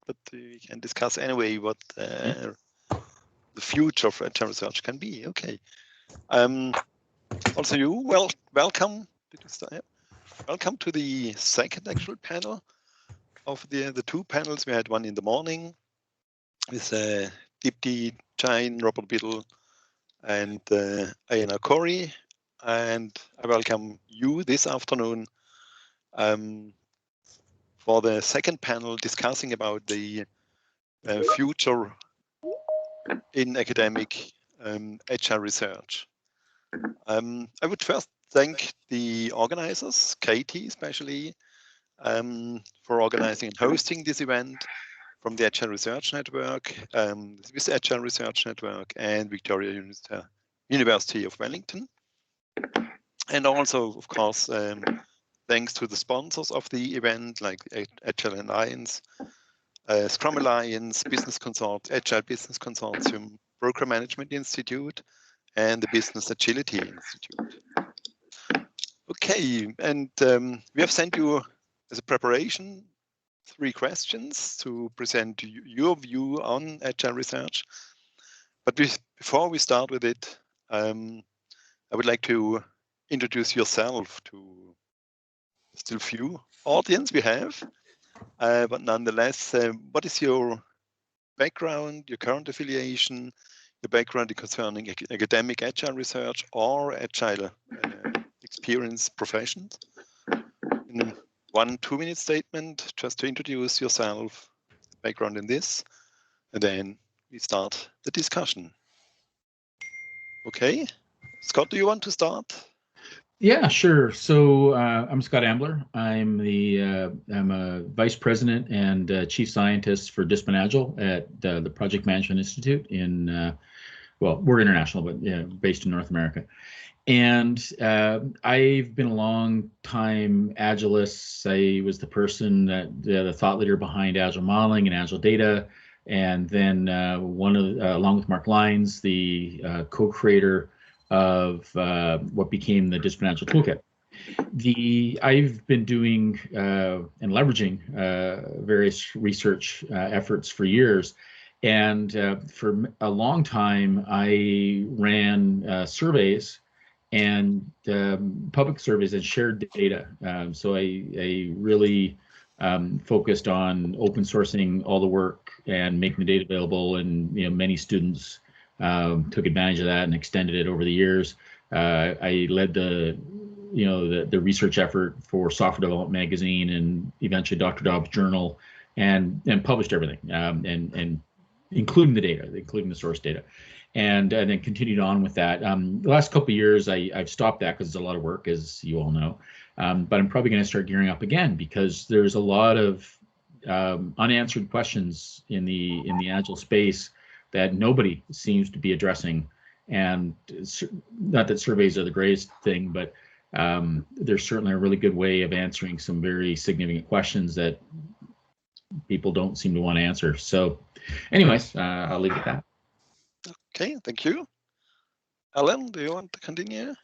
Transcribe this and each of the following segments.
but we can discuss anyway what the future of Agile research can be. Okay. Also, welcome. Welcome to the second actual panel of the two panels. We had one in the morning with Deepti Jain, Robert Biddle, and Ayana Corey. And I welcome you this afternoon for the second panel discussing about the future in academic Agile research. I would first thank the organizers, Katie especially, for organizing and hosting this event from the Agile Research Network, with Agile Research Network and Victoria University of Wellington. And also, of course, thanks to the sponsors of the event, like Agile Alliance, Scrum Alliance, Agile Business Consortium, Program Management Institute, and the Business Agility Institute. Okay, and we have sent you as a preparation 3 questions to present your view on Agile research. But before we start with it, I would like to introduce yourself to the still few audience we have. But nonetheless, what is your background, your current affiliation, your background concerning academic Agile research or Agile experience professions? In a 1-2 minute statement, just to introduce yourself, background in this, and then we start the discussion. Okay, Scott, do you want to start? Yeah, sure. So I'm Scott Ambler. I'm a vice president and chief scientist for Discipline Agile at the Project Management Institute in, well, we're international, but based in North America. And I've been a long time Agilist. I was the person that the thought leader behind Agile modeling and Agile data, and then along with Mark Lyons, the co-creator of what became the Discipline Agile Toolkit. I've been doing and leveraging various research efforts for years. And for a long time, I ran surveys and public surveys and shared data. So I really focused on open sourcing all the work and making the data available. And many students took advantage of that and extended it over the years. I led the research effort for Software Development Magazine and eventually Dr. Dobbs Journal, and published everything, and including the data, including the source data, and then continued on with that. The last couple of years, I've stopped that because it's a lot of work, as you all know. But I'm probably going to start gearing up again because there's a lot of unanswered questions in the Agile space that nobody seems to be addressing. And not that surveys are the greatest thing, but there's certainly a really good way of answering some very significant questions that people don't seem to want to answer. So anyways, I'll leave it at that. Okay, thank you. Allan, do you want to continue?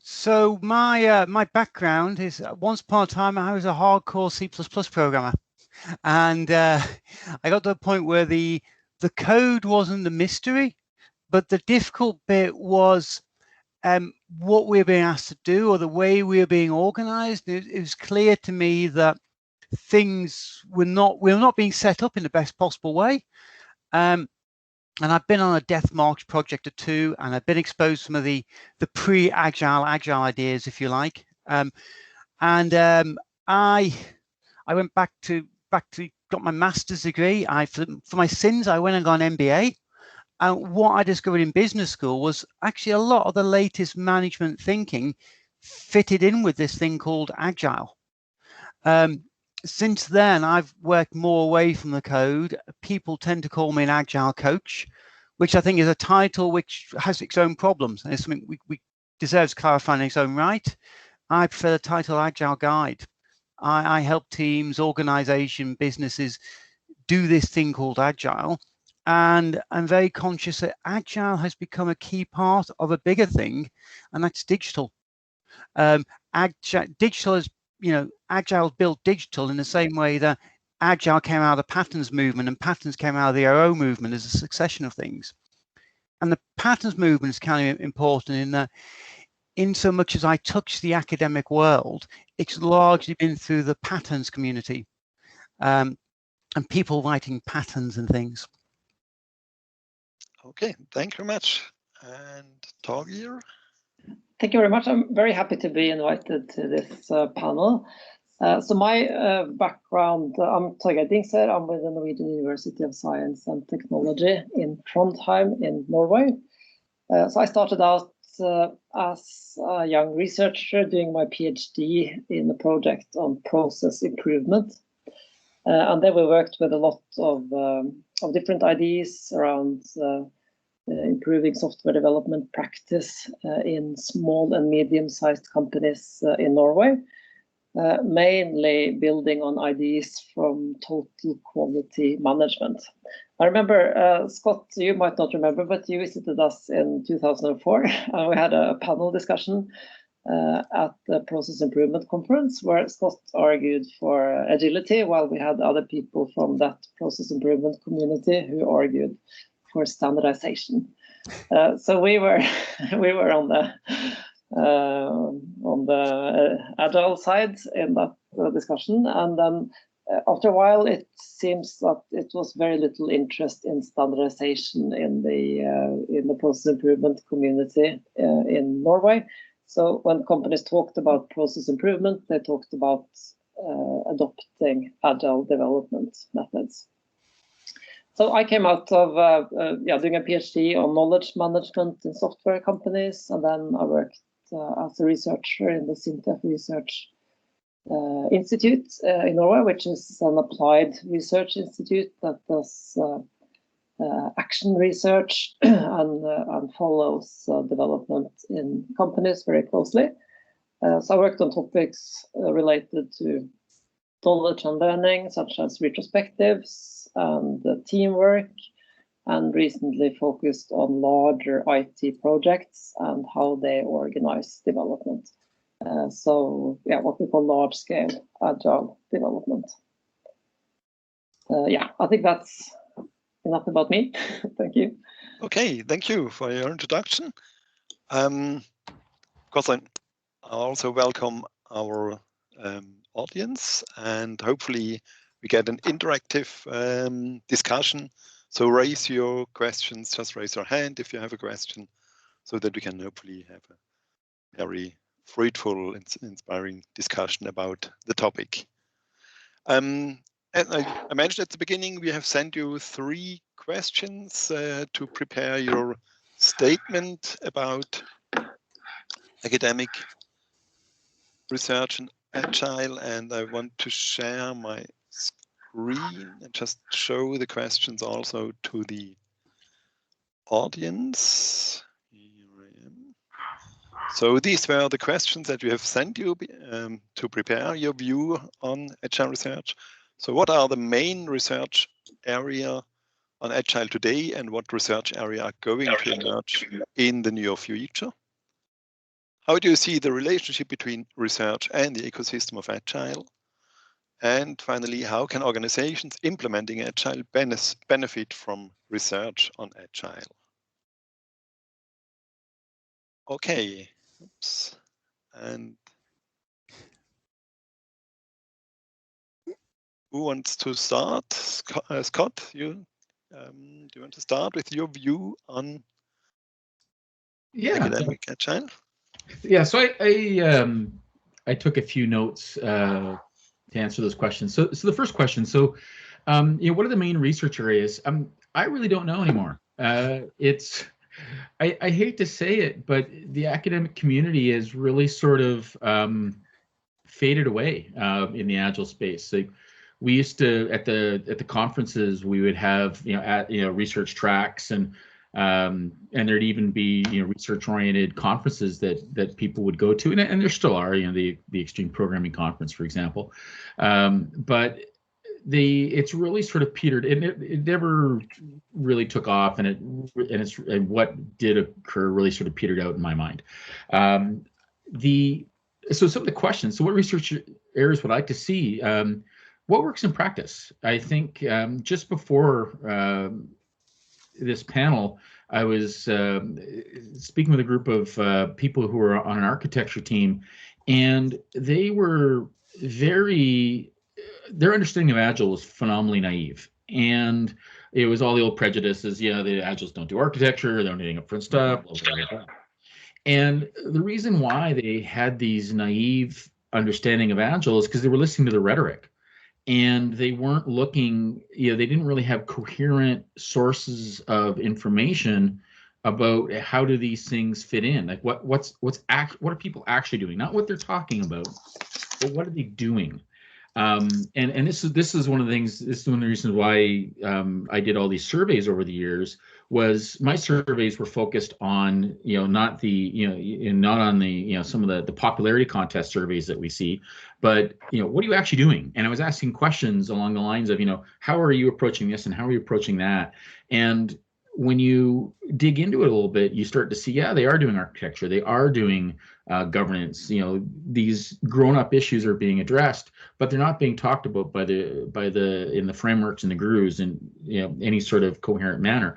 So my background is once upon a time I was a hardcore C++ programmer, and I got to a point where the code wasn't the mystery, but the difficult bit was what we were being asked to do or the way we were being organized. It was clear to me that things were not being set up in the best possible way. And I've been on a death march project or two, and I've been exposed to some of the pre-agile ideas, if you like. I went back to got my master's degree. For my sins, I went and got an MBA. And what I discovered in business school was actually a lot of the latest management thinking fitted in with this thing called Agile. Since then, I've worked more away from the code. People tend to call me an Agile coach, which I think is a title which has its own problems. And it's something we deserves clarifying in its own right. I prefer the title Agile Guide. I help teams, organization, businesses do this thing called Agile. And I'm very conscious that Agile has become a key part of a bigger thing, and that's digital. Digital is, Agile built digital in the same way that Agile came out of the patterns movement, and patterns came out of the OO movement as a succession of things. And the patterns movement is kind of important in that, in so much as I touch the academic world, it's largely been through the patterns community, and people writing patterns and things. Okay, thank you very much. And Torgeir? Thank you very much. I'm very happy to be invited to this panel. So my background, I'm Torgeir Dingsoyr. I'm with the Norwegian University of Science and Technology in Trondheim in Norway. So I started out as a young researcher doing my PhD in a project on process improvement. And then we worked with a lot of different ideas around improving software development practice in small and medium-sized companies in Norway, mainly building on ideas from total quality management. I remember, Scott, you might not remember, but you visited us in 2004, and we had a panel discussion at the Process Improvement Conference, where Scott argued for agility, while we had other people from that process improvement community who argued for standardization. So we were on the agile side in that discussion, and then after a while it seems that it was very little interest in standardization in the process improvement community in Norway. So when companies talked about process improvement, they talked about adopting agile development methods. So I came out of doing a PhD on knowledge management in software companies, and then I worked as a researcher in the SINTEF Research Institute in Norway, which is an applied research institute that does action research and follows development in companies very closely. So I worked on topics related to knowledge and learning, such as retrospectives and teamwork, and recently focused on larger IT projects and how they organize development. So yeah, what we call large-scale agile development. Yeah, I think that's enough about me. Thank you. Okay, thank you for your introduction. Of course, I also welcome our audience, and hopefully we get an interactive discussion. So raise your questions, just raise your hand if you have a question, so that we can hopefully have a very fruitful and inspiring discussion about the topic. And I mentioned at the beginning, we have sent you 3 questions to prepare your statement about academic research and Agile, and I want to share my screen and just show the questions also to the audience. Here I am. So these were the questions that we have sent you to prepare your view on Agile research. So what are the main research area on Agile today, and what research area are going to emerge in the near future? How do you see the relationship between research and the ecosystem of Agile? And finally, how can organizations implementing Agile benefit from research on Agile? Okay, oops. And who wants to start? Scott, do you want to start with your view on academic Agile? Yeah, so I took a few notes to answer those questions. So the first question, what are the main research areas? I really don't know anymore. I hate to say it, but the academic community is really sort of faded away in the Agile space. Like, we used to at the conferences, we would have research tracks, and there'd even be research-oriented conferences that people would go to, and there still are, the Extreme Programming Conference, for example. But it's really sort of petered, and it never really took off, and what did occur really sort of petered out in my mind. So some of the questions. So what research areas would I like to see? what works in practice? I think just before this panel, I was speaking with a group of people who were on an architecture team, and they were their understanding of Agile was phenomenally naive. And it was all the old prejudices. Yeah, the Agiles don't do architecture, they don't do anything upfront stuff, blah, blah, blah, blah. And the reason why they had these naive understanding of Agile is because they were listening to the rhetoric. And they weren't looking, they didn't really have coherent sources of information about how do these things fit in. Like what are people actually doing? Not what they're talking about, but what are they doing? And this is one of the things. This is one of the reasons why I did all these surveys over the years. Was my surveys were focused on not on the some of the popularity contest surveys that we see, but what are you actually doing? And I was asking questions along the lines of how are you approaching this and how are you approaching that? And when you dig into it a little bit, you start to see, they are doing architecture, they are doing governance. These grown-up issues are being addressed, but they're not being talked about in the frameworks and the gurus in any sort of coherent manner.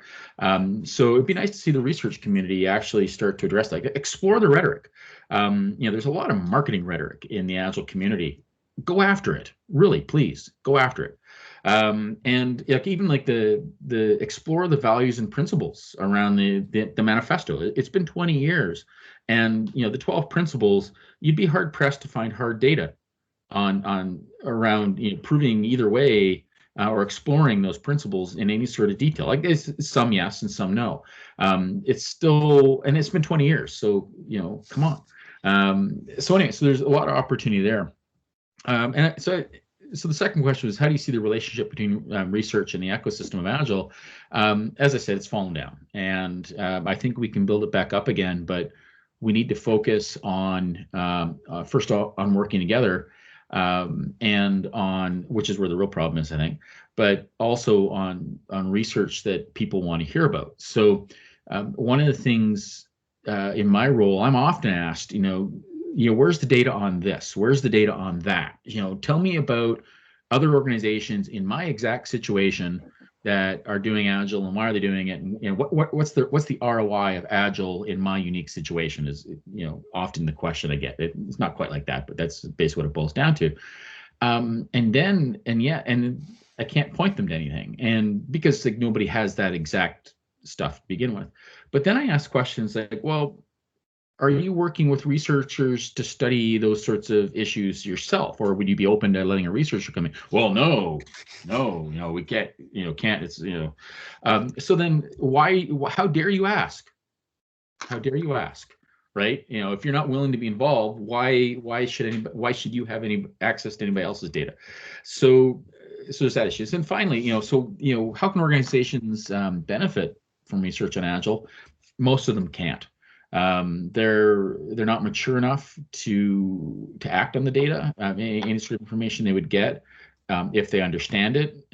So it'd be nice to see the research community actually start to address that, explore the rhetoric. There's a lot of marketing rhetoric in the Agile community. Go after it, really, please go after it. And even like the explore the values and principles around the manifesto. It's been 20 years, and the 12 principles, you'd be hard pressed to find hard data on around proving either way or exploring those principles in any sort of detail. Like there's some yes and some no. It's still, and it's been 20 years, so come on. So anyway, so there's a lot of opportunity there. So the second question was, how do you see the relationship between research and the ecosystem of Agile? As I said, it's fallen down, and I think we can build it back up again, but we need to focus on first of all on working together, and on, which is where the real problem is, I think, but also on research that people want to hear about. So one of the things in my role, I'm often asked, where's the data on this? Where's the data on that? Tell me about other organizations in my exact situation that are doing Agile, and why are they doing it? And what's the ROI of Agile in my unique situation is often the question I get. It's not quite like that, but that's basically what it boils down to. And I can't point them to anything, and because nobody has that exact stuff to begin with. But then I ask questions like, well, are you working with researchers to study those sorts of issues yourself, or would you be open to letting a researcher come in? Well, no, we can't. It's So then, why? How dare you ask? How dare you ask? Right? If you're not willing to be involved, why should you have any access to anybody else's data? So there's that issue. And finally, how can organizations benefit from research on Agile? Most of them can't. They're not mature enough to act on the data. Any sort of information they would get, if they understand it,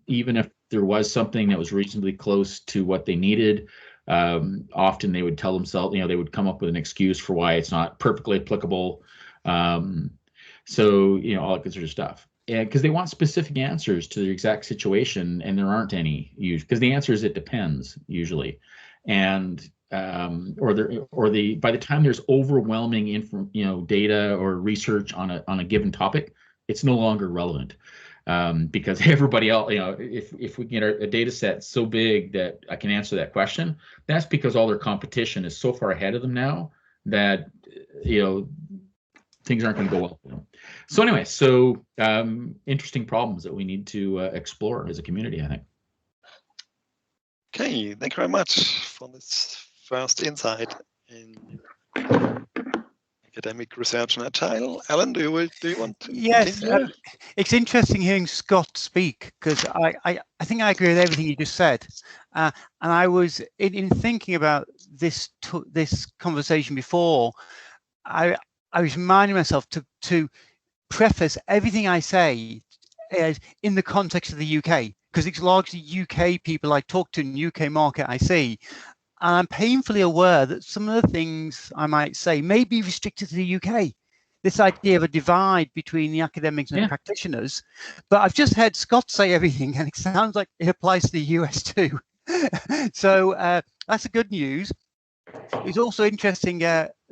even if there was something that was reasonably close to what they needed, often they would tell themselves, they would come up with an excuse for why it's not perfectly applicable. So all that good sort of stuff. Because they want specific answers to their exact situation, and there aren't any usually. Because the answer is it depends usually, and by the time there's overwhelming data or research on a given topic, it's no longer relevant, because everybody else, if we get a data set so big that I can answer that question, that's because all their competition is so far ahead of them now that things aren't going to go well for them. So anyway, interesting problems that we need to explore as a community, I think. Okay, thank you very much for this first insight in academic research and Agile. Allan, do you want to continue? It's interesting hearing Scott speak, because I think I agree with everything you just said. And I was in thinking about this conversation before, I was reminding myself to preface everything I say as in the context of the UK, because it's largely UK people I talk to in the UK market I see. And I'm painfully aware that some of the things I might say may be restricted to the UK. this idea of a divide between the academics and the practitioners. But I've just heard Scott say everything, and it sounds like it applies to the US too. So that's the good news. It's also interesting,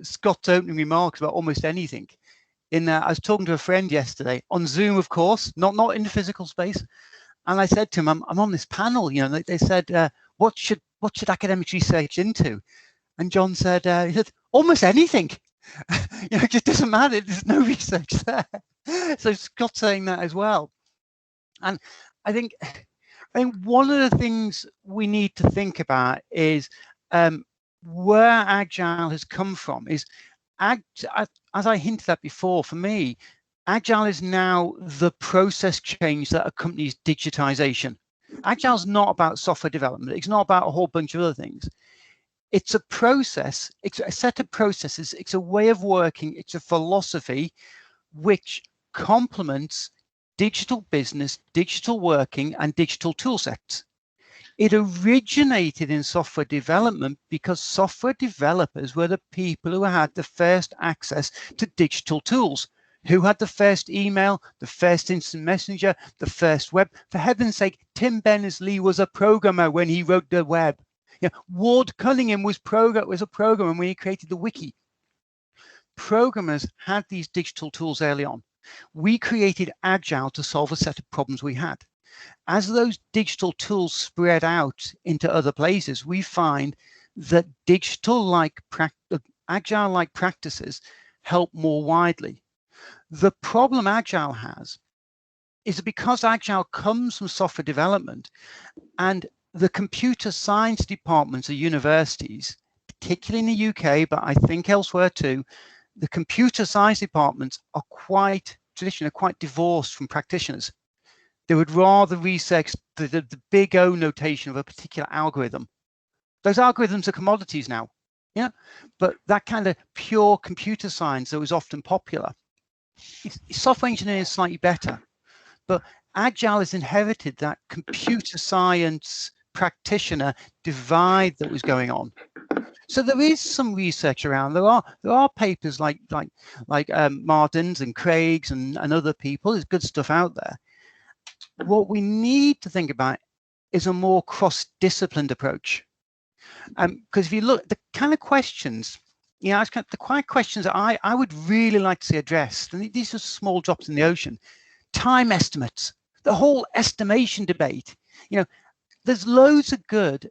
Scott's opening remarks about almost anything. I was talking to a friend yesterday on Zoom, of course, not in the physical space, and I said to him, "I'm on this panel. You know, they said, what should academics research into?" And John said, he said, "Almost anything." You know, it just doesn't matter. There's no research there. So Scott's saying that as well, and I think one of the things we need to think about is where Agile has come from. Is as I hinted at before, for me, Agile is now the process change that accompanies digitization. Agile is not about software development. It's not about a whole bunch of other things. It's a process. It's a set of processes. It's a way of working. It's a philosophy which complements digital business, digital working, and digital tool sets. It originated in software development because software developers were the people who had the first access to digital tools, who had the first email, the first instant messenger, the first web. For heaven's sake, Tim Berners-Lee was a programmer when he wrote the web. You know, Ward Cunningham was a programmer when he created the wiki. Programmers had these digital tools early on. We created Agile to solve a set of problems we had. As those digital tools spread out into other places, we find that Agile-like practices help more widely. The problem Agile has is that because Agile comes from software development and the computer science departments of universities, particularly in the UK, but I think elsewhere too, the computer science departments are traditionally quite divorced from practitioners. They would rather research the big O notation of a particular algorithm. Those algorithms are commodities now, yeah. But that kind of pure computer science that was often popular. Software engineering is slightly better, but Agile has inherited that computer science practitioner divide that was going on. So there is some research around. There are papers like Martin's and Craig's and other people. There's good stuff out there. What we need to think about is a more cross-disciplined approach. Because if you look, the kind of questions, you know, the kind of questions that I would really like to see addressed, and these are small drops in the ocean. Time estimates, the whole estimation debate. You know, there's loads of good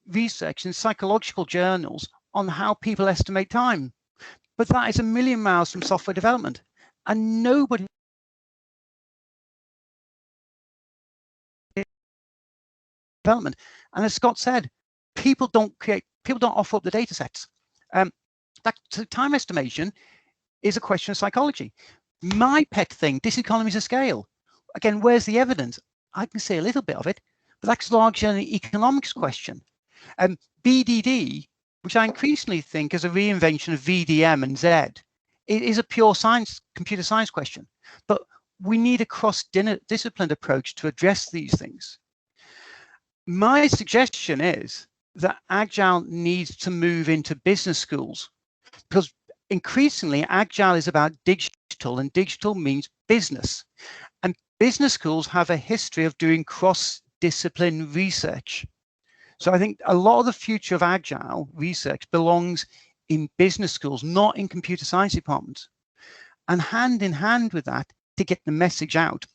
research in psychological journals on how people estimate time, but that is a million miles from software development, and nobody development. And as Scott said, people don't offer up the data sets. So time estimation is a question of psychology. My pet thing, diseconomies of scale. Again, where's the evidence? I can see a little bit of it, but that's largely an economics question. BDD, which I increasingly think is a reinvention of VDM and Z, it is a pure computer science question. But we need a cross-disciplined approach to address these things. My suggestion is that Agile needs to move into business schools, because increasingly Agile is about digital, and digital means business. And business schools have a history of doing cross-discipline research. So I think a lot of the future of Agile research belongs in business schools, not in computer science departments. And hand in hand with that, to get the message out.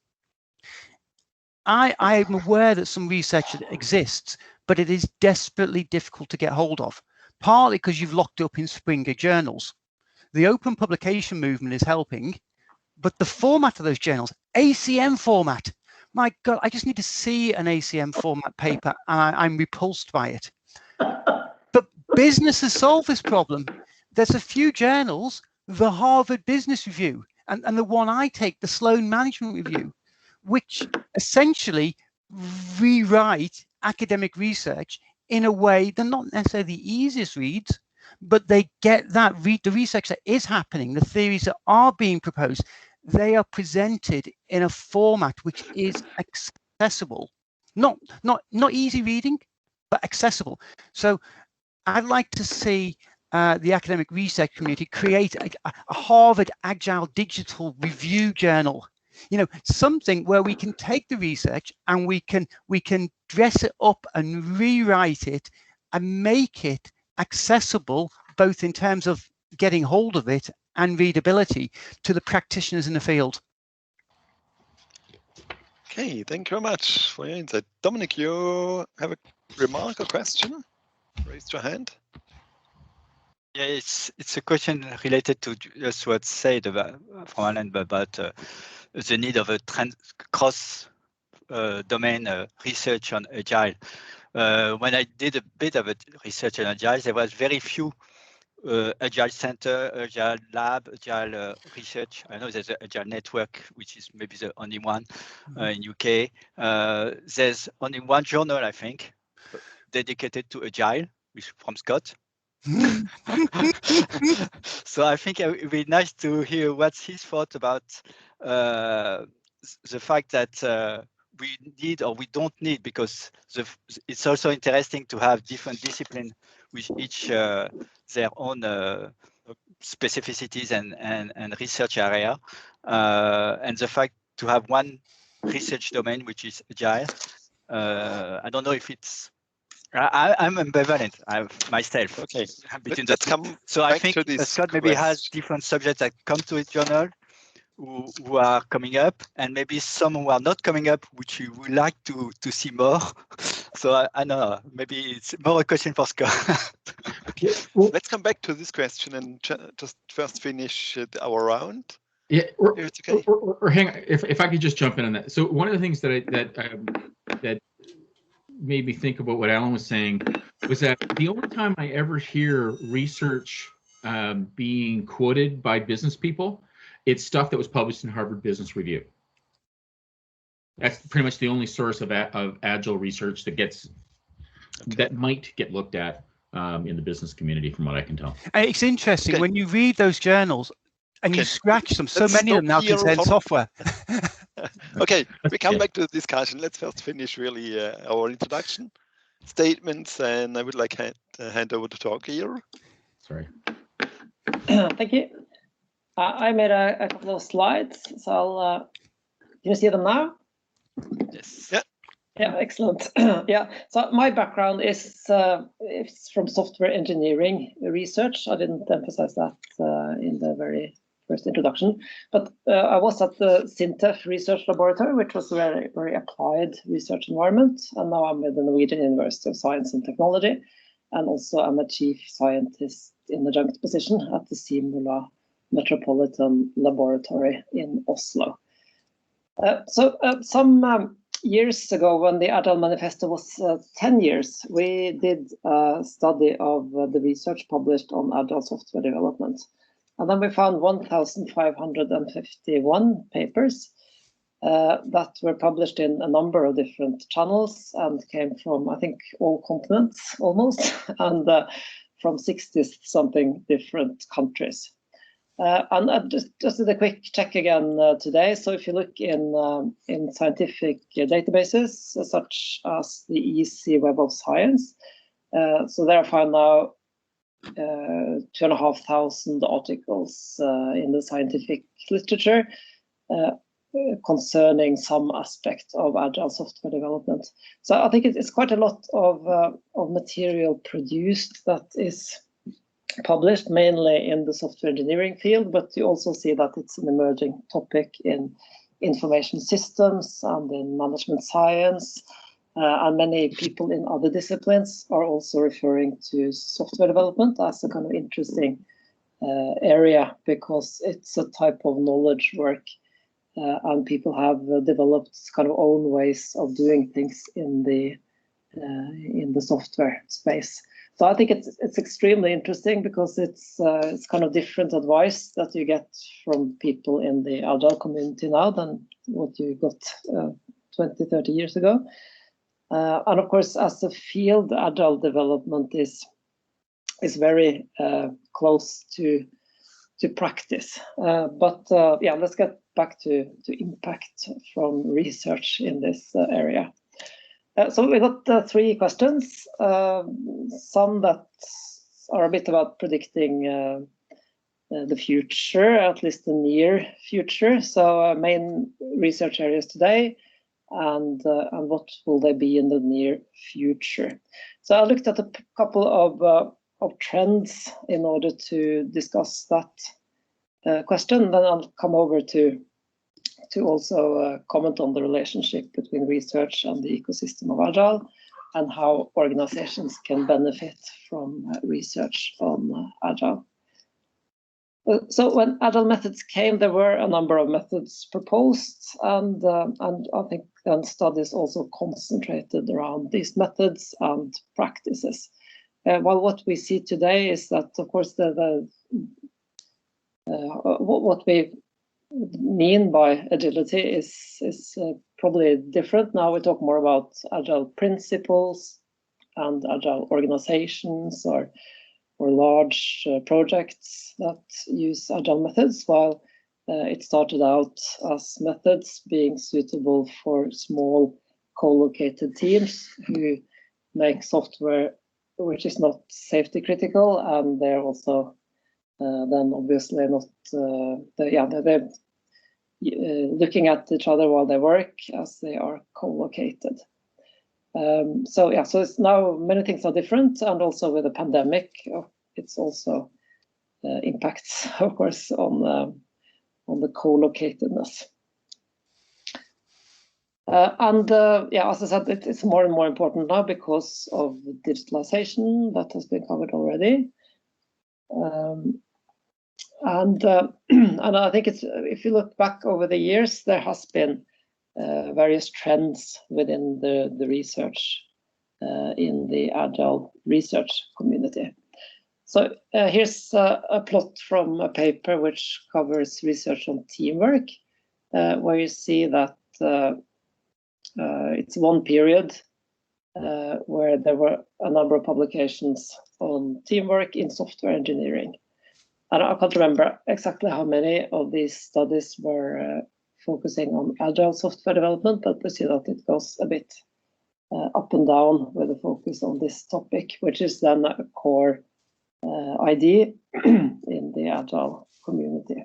I am aware that some research exists, but it is desperately difficult to get hold of, partly because you've locked up in Springer journals. The open publication movement is helping, but the format of those journals, ACM format, my God, I just need to see an ACM format paper and I'm repulsed by it. But business has solved this problem. There's a few journals, the Harvard Business Review, and the one I take, the Sloan Management Review, which essentially rewrite academic research in a way they're not necessarily the easiest reads, but they get that the research that is happening, the theories that are being proposed, they are presented in a format which is accessible, not easy reading, but accessible. So I'd like to see the academic research community create a Harvard Agile Digital Review Journal. You know, something where we can take the research and we can dress it up and rewrite it and make it accessible, both in terms of getting hold of it and readability to the practitioners in the field. Okay, thank you very much for your insight. Dominic, you have a remark or question? Raise your hand. Yeah, it's a question related to just what said about from Allan about the need of a cross domain research on Agile. When I did a bit of research on Agile, there was very few Agile Center, Agile Lab, Agile Research. I know there's an Agile Network, which is maybe the only one in UK. There's only one journal, I think, dedicated to Agile, which from Scott. So I think it would be nice to hear what's his thought about the fact that we need or we don't need, because it's also interesting to have different disciplines with each their own specificities and research area, and the fact to have one research domain which is Agile. I don't know if it's. I'm ambivalent myself. Okay, between let's the come two. So I think Scott maybe has different subjects that come to his journal who are coming up, and maybe some who are not coming up, which you would like to see more. So I don't know, maybe it's more a question for Scott. Okay, well, let's come back to this question and just first finish our round. Yeah, it's okay. Or hang on, if I could just jump in on that. So one of the things that made me think about what Allan was saying was that the only time I ever hear research being quoted by business people, it's stuff that was published in Harvard Business Review. That's pretty much the only source of Agile research that might get looked at in the business community, from what I can tell. It's interesting when you read those journals and you scratch them. So many of them now contain software. Okay, we come back to the discussion. Let's first finish really our introduction statements, and I would like to hand over to Torgeir. Sorry. Thank you. I made a couple of slides, so I'll. Can you see them now? Yes. Yeah. Yeah, excellent. Yeah, so my background is from software engineering research. I didn't emphasize that in the very first introduction, but I was at the SINTEF research laboratory, which was a very, very applied research environment. And now I'm at the Norwegian University of Science and Technology, and also I'm a chief scientist in adjunct position at the Simula Metropolitan Laboratory in Oslo. Some years ago, when the Agile Manifesto was 10 years, we did a study of the research published on Agile software development. And then we found 1,551 papers that were published in a number of different channels and came from, I think, all continents almost, and from 60-something different countries. And I just did a quick check again today. So if you look in scientific databases, such as the EC Web of Science, so there I find now 2,500 articles in the scientific literature concerning some aspect of Agile software development. So I think it's quite a lot of material produced that is published mainly in the software engineering field, but you also see that it's an emerging topic in information systems and in management science, and many people in other disciplines are also referring to software development as a kind of interesting area, because it's a type of knowledge work, and people have developed kind of own ways of doing things in the software space. So I think it's extremely interesting, because it's kind of different advice that you get from people in the Agile community now than what you got 20, 30 years ago. And of course, as a field, Agile development is very close to practice. But yeah, let's get back to impact from research in this area. So we got 3 questions, some that are a bit about predicting the future, at least the near future. So main research areas today, and what will they be in the near future. So I looked at a couple of trends in order to discuss that question. Then I'll come over to also comment on the relationship between research and the ecosystem of Agile, and how organizations can benefit from research on Agile. So when Agile methods came, there were a number of methods proposed, and I think studies also concentrated around these methods and practices. While what we see today is that, of course, what we mean by agility is probably different. Now we talk more about Agile principles and Agile organizations or large projects that use Agile methods, while it started out as methods being suitable for small co-located teams who make software which is not safety critical, and they're also then obviously not they're looking at each other while they work as they are co-located. So it's now many things are different, and also with the pandemic, it's also impacts, of course, on the co-locatedness. As I said, it's more and more important now because of digitalization that has been covered already. And I think if you look back over the years, there has been various trends within the research in the Agile research community. So here's a plot from a paper which covers research on teamwork, where you see that it's one period where there were a number of publications on teamwork in software engineering. And I can't remember exactly how many of these studies were focusing on Agile software development, but we see that it goes a bit up and down with a focus on this topic, which is then a core idea in the Agile community.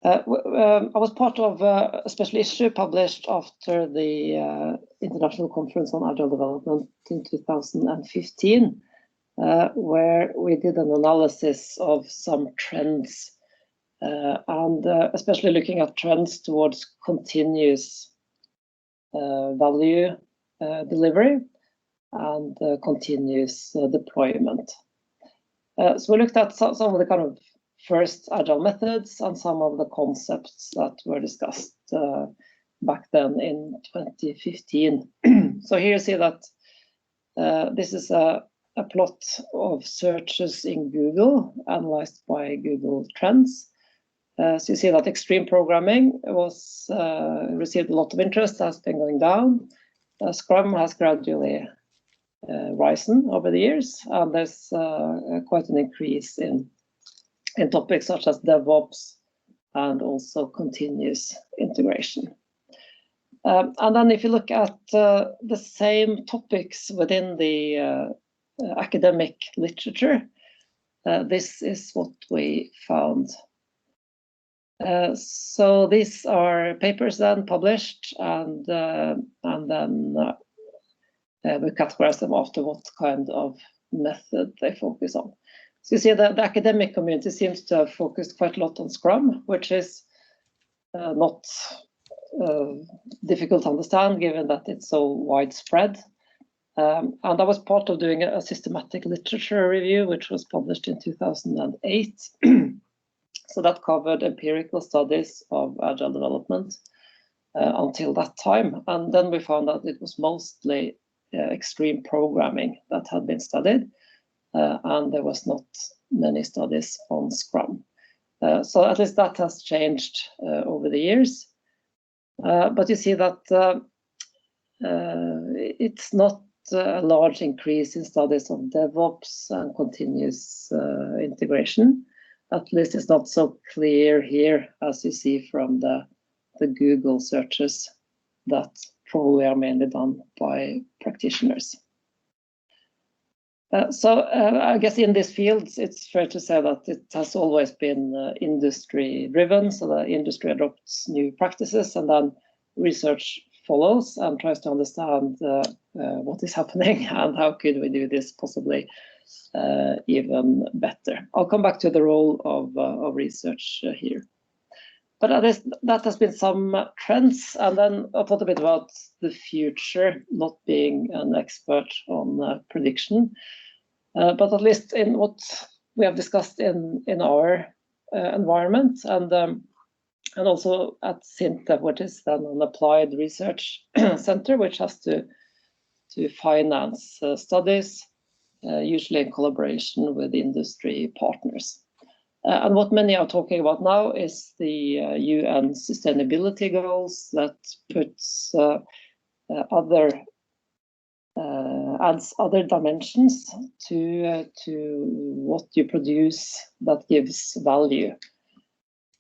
I was part of a special issue published after the International Conference on Agile Development in 2015, where we did an analysis of some trends, and especially looking at trends towards continuous value delivery and continuous deployment. So we looked at some of the kind of first Agile methods and some of the concepts that were discussed back then in 2015. So here you see that this is a plot of searches in Google analyzed by Google Trends. So you see that extreme programming was received a lot of interest, has been going down. Scrum has gradually risen over the years, and there's quite an increase in topics such as DevOps and also continuous integration. And then if you look at the same topics within the academic literature, this is what we found. So these are papers then published, and then we categorize them after what kind of method they focus on. So you see that the academic community seems to have focused quite a lot on Scrum, which is not difficult to understand given that it's so widespread. And I was part of doing a systematic literature review, which was published in 2008. So that covered empirical studies of Agile development until that time. And then we found that it was mostly extreme programming that had been studied, and there was not many studies on Scrum. So at least that has changed over the years. But you see that it's not a large increase in studies of DevOps and continuous integration. At least it's not so clear here as you see from the Google searches that probably are mainly done by practitioners. I guess in this field, it's fair to say that it has always been industry driven. So the industry adopts new practices and then research follows and tries to understand what is happening and how could we do this possibly even better. I'll come back to the role of research here. But that has been some trends, and then I thought a bit about the future, not being an expert on prediction, but at least in what we have discussed in our environment, and also at SINTEF, which is then an applied research center, which has to finance studies, usually in collaboration with industry partners. And what many are talking about now is the UN sustainability goals that puts adds other dimensions to what you produce that gives value.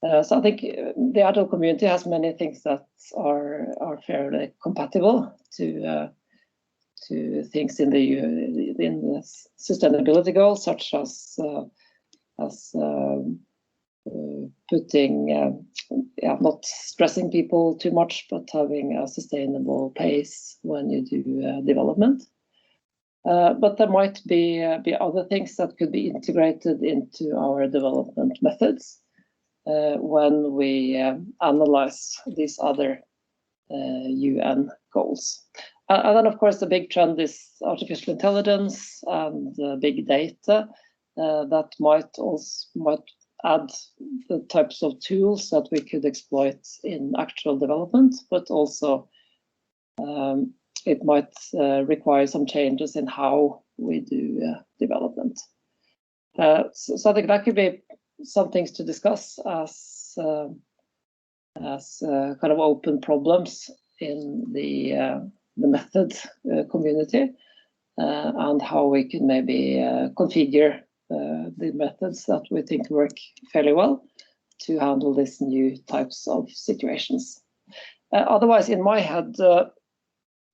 So I think the Agile community has many things that are fairly compatible to things in the sustainability goals, such as putting, not stressing people too much, but having a sustainable pace when you do development. But there might be other things that could be integrated into our development methods when we analyze these other UN goals. And then, of course, the big trend is artificial intelligence and big data. That might add the types of tools that we could exploit in actual development, but also it might require some changes in how we do development. So I think that could be some things to discuss as kind of open problems in the method community, and how we can maybe configure the methods that we think work fairly well to handle these new types of situations. Otherwise, in my head,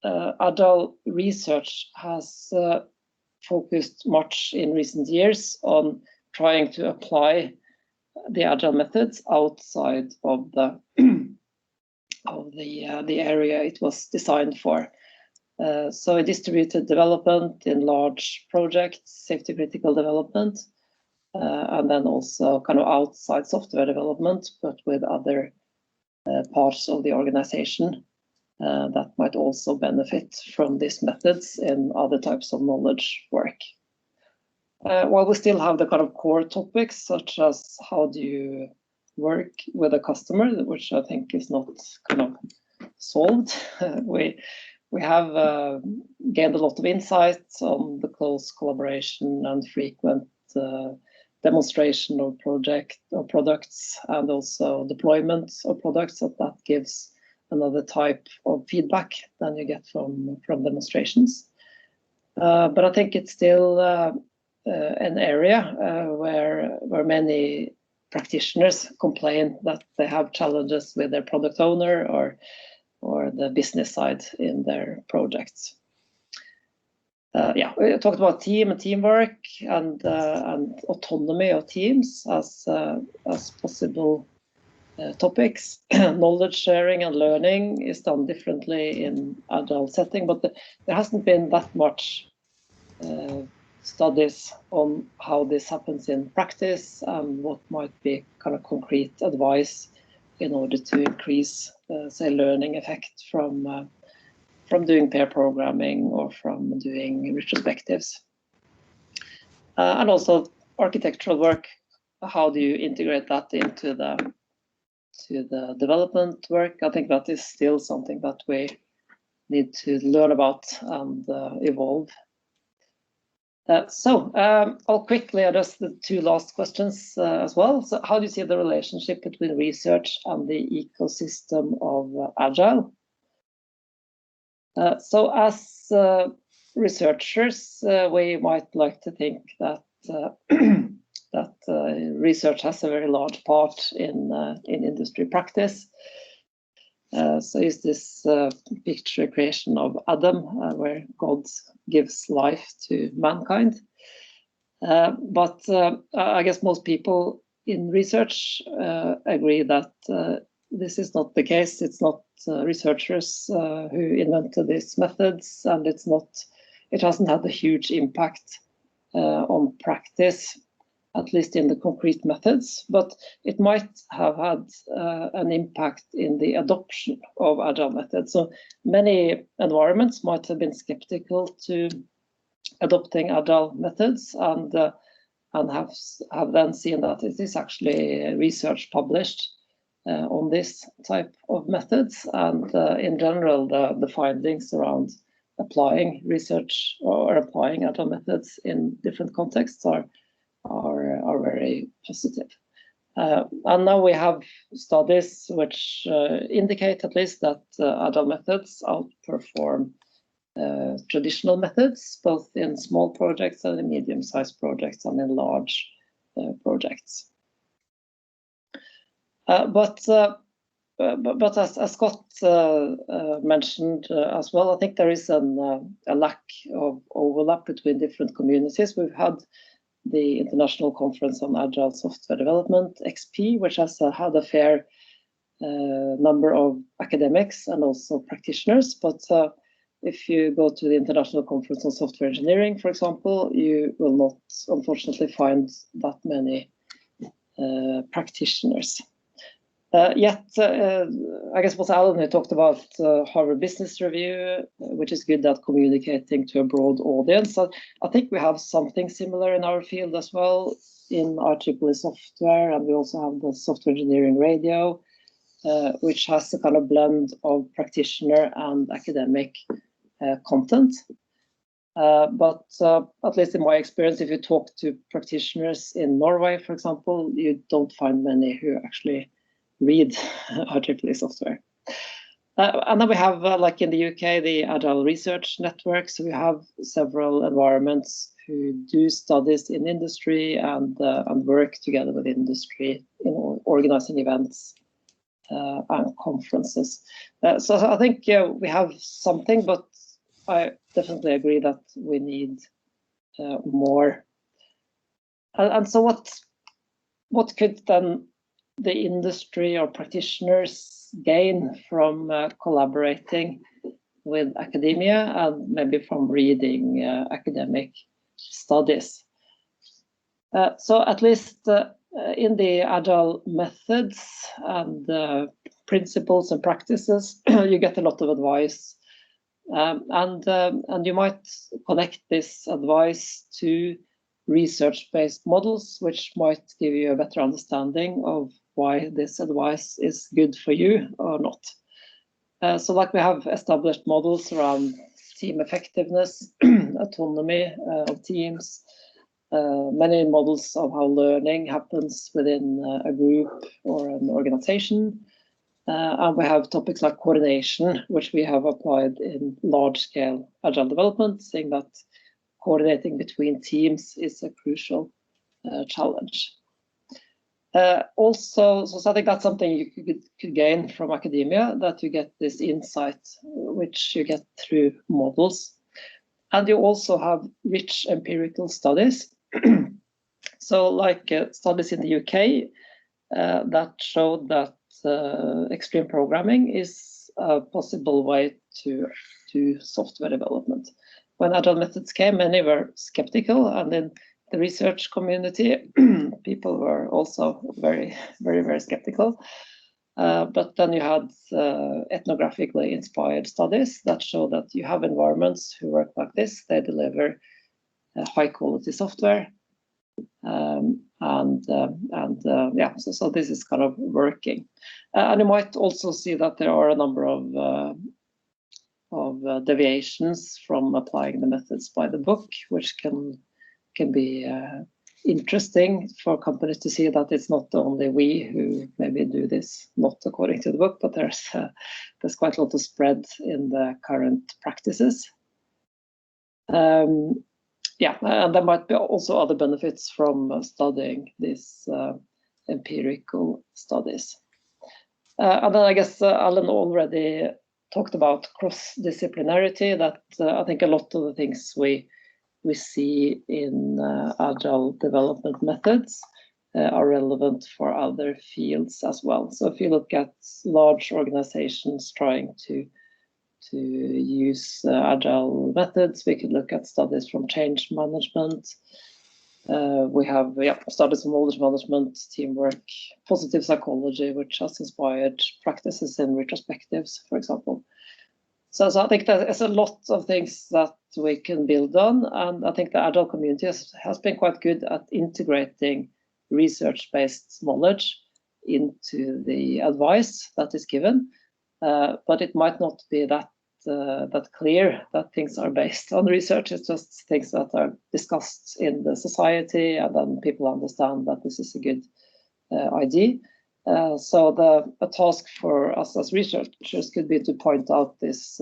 Agile research has focused much in recent years on trying to apply the Agile methods outside of the area it was designed for. So a distributed development in large projects, safety critical development, and then also kind of outside software development, but with other parts of the organization that might also benefit from these methods in other types of knowledge work. While we still have the kind of core topics, such as how do you work with a customer, which I think is not kind of solved. We have gained a lot of insights on the close collaboration and frequent demonstration of project or products, and also deployment of products. That gives another type of feedback than you get from demonstrations. But I think it's still an area where many practitioners complain that they have challenges with their product owner or the business side in their projects. We talked about team and teamwork and autonomy of teams as possible topics. Knowledge sharing and learning is done differently in Agile setting, but there hasn't been that much studies on how this happens in practice and what might be kind of concrete advice in order to increase, say, learning effect from doing pair programming or from doing retrospectives. And also architectural work, how do you integrate that into the development work? I think that is still something that we need to learn about and evolve. I'll quickly address the two last questions as well. So how do you see the relationship between research and the ecosystem of Agile? So as researchers, we might like to think that research has a very large part in industry practice. So is this picture creation of Adam, where God gives life to mankind. But I guess most people in research agree that this is not the case. It's not researchers who invented these methods, and it hasn't had a huge impact on practice, at least in the concrete methods, but it might have had an impact in the adoption of Agile methods. So many environments might have been skeptical to adopting Agile methods, and have then seen that it is actually research published on this type of methods, and in general the findings around applying research or applying Agile methods in different contexts are very positive. And now we have studies which indicate at least that Agile methods outperform traditional methods, both in small projects and in medium-sized projects and in large projects. But as Scott mentioned as well, I think there is a lack of overlap between different communities. We've had the International Conference on Agile Software Development, XP, which has had a fair number of academics and also practitioners. But if you go to the International Conference on Software Engineering, for example, you will not, unfortunately, find that many practitioners. Yet, I guess what Allan who talked about Harvard Business Review, which is good at communicating to a broad audience. So I think we have something similar in our field as well in IEEE software, and we also have the Software Engineering Radio, which has a kind of blend of practitioner and academic content. But at least in my experience, if you talk to practitioners in Norway, for example, you don't find many who actually read IEEE software. And then we have, like in the UK, the Agile Research Network. So we have several environments who do studies in industry and work together with industry in organizing events and conferences. So I think we have something, but I definitely agree that we need more. And so what could then the industry or practitioners gain from collaborating with academia and maybe from reading academic studies? So at least in the Agile methods and principles and practices, you get a lot of advice, and you might connect this advice to research-based models, which might give you a better understanding of why this advice is good for you or not. So like we have established models around team effectiveness, autonomy of teams, many models of how learning happens within a group or an organization. And we have topics like coordination, which we have applied in large-scale Agile development, saying that coordinating between teams is a crucial challenge. Also, so I think that's something you could gain from academia, that you get this insight, which you get through models. And you also have rich empirical studies. So like studies in the UK that showed that extreme programming is a possible way to do software development. When Agile methods came, many were skeptical, and in the research community, people were also very, very, very skeptical. But then you had ethnographically inspired studies that show that you have environments who work like this. They deliver high quality software. Yeah, so this is kind of working. And you might also see that there are a number of deviations from applying the methods by the book, which can be interesting for companies to see that it's not only we who maybe do this not according to the book, but there's quite a lot of spread in the current practices. Yeah, and there might be also other benefits from studying these empirical studies. And then I guess Allan already talked about cross-disciplinarity, that I think a lot of the things we see in Agile development methods are relevant for other fields as well. So if you look at large organizations trying to use Agile methods, we could look at studies from change management. We have studies from knowledge management, teamwork, positive psychology, which has inspired practices in retrospectives, for example. So I think that there's a lot of things that we can build on, and I think the Agile community has been quite good at integrating research-based knowledge into the advice that is given, but it might not be that clear that things are based on research. It's just things that are discussed in the society, and then people understand that this is a good idea. So a task for us as researchers could be to point out these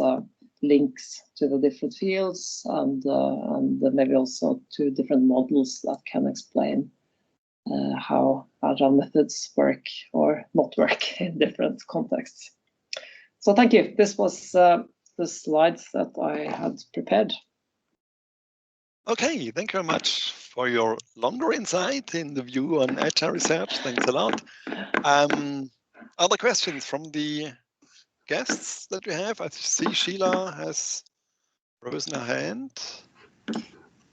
links to the different fields, and maybe also to different models that can explain how Agile methods work or not work in different contexts. So thank you. This was the slides that I had prepared. Okay, thank you very much for your longer insight in the view on Agile research. Thanks a lot. Other questions from the guests that we have? I see Sheila has risen her hand.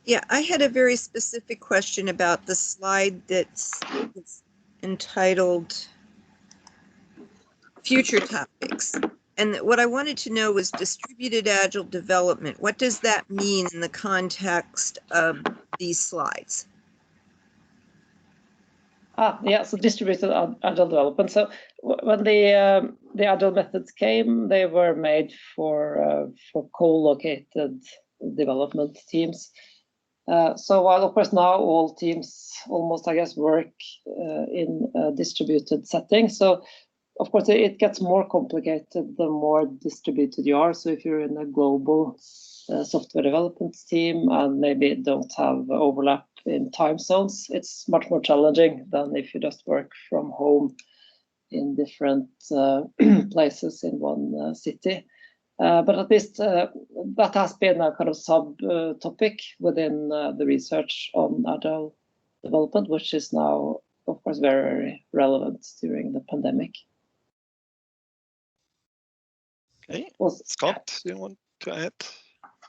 Yeah, I had a very specific question about the slide that's entitled Future Topics. And what I wanted to know was distributed Agile development. What does that mean in the context of these slides? Yeah, so distributed Agile development. So when the Agile methods came, they were made for co-located development teams. So while of course now all teams almost, I guess, work in a distributed setting. So of course it gets more complicated the more distributed you are. So if you're in a global software development team and maybe don't have overlap in time zones, it's much more challenging than if you just work from home in different places in one city. But at least that has been a kind of sub-topic within the research on Agile development, which is now, of course, very relevant during the pandemic. Okay, Scott, do you want to add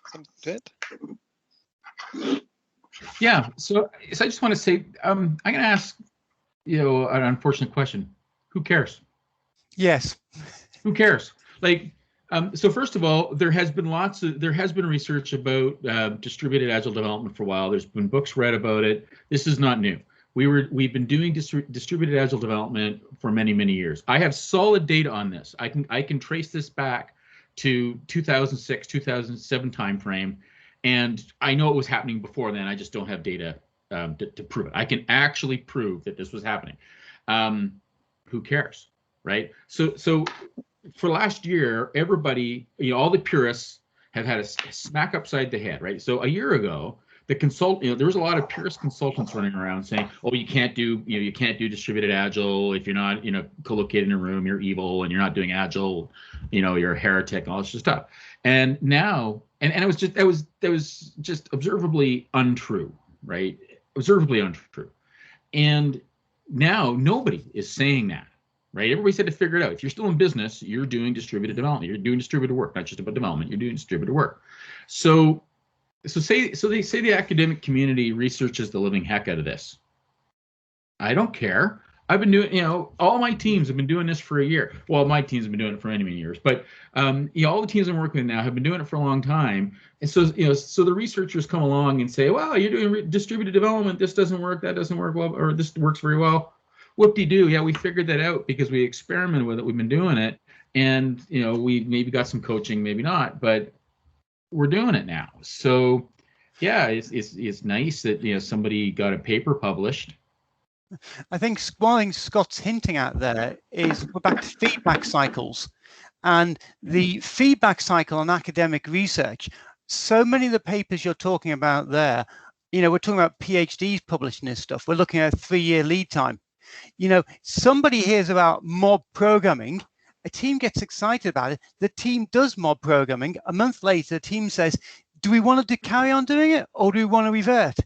something to it? Yeah, so I just want to say, I'm going to ask, an unfortunate question. Who cares? Yes. Who cares? Like, so first of all, there has been research about distributed Agile development for a while. There's been books read about it. This is not new. We've been doing distributed Agile development for many, many years. I have solid data on this. I can trace this back to 2006, 2007 timeframe, and I know it was happening before then. I just don't have data to prove it. I can actually prove that this was happening. Who cares, right? So for last year, everybody, all the purists have had a smack upside the head, right? So a year ago, there was a lot of purist consultants running around saying, "Oh, you can't do distributed Agile if you're not, co-located in a room. You're evil, and you're not doing Agile. You're a heretic, and all this stuff." And now, and it was just observably untrue, right? Observably untrue. And now nobody is saying that, right? Everybody's had to figure it out. If you're still in business, you're doing distributed development. You're doing distributed work, not just about development. You're doing distributed work. So they say the academic community researches the living heck out of this. I don't care. I've been doing, all my teams have been doing this for a year. Well, my teams have been doing it for many, many years, but all the teams I'm working with now have been doing it for a long time. And so, so the researchers come along and say, "Well, you're doing distributed development. This doesn't work. That doesn't work well, or this works very well." Whoop-de-doo. Yeah, we figured that out because we experimented with it. We've been doing it, and we maybe got some coaching, maybe not, but we're doing it now. So, yeah, it's nice that somebody got a paper published. I think one thing Scott's hinting at there is we're back to feedback cycles, and the feedback cycle on academic research. So many of the papers you're talking about there, we're talking about PhDs publishing this stuff. We're looking at a 3-year lead time. You know, somebody hears about mob programming, a team gets excited about it, the team does mob programming, a month later the team says, do we want to carry on doing it or do we want to revert?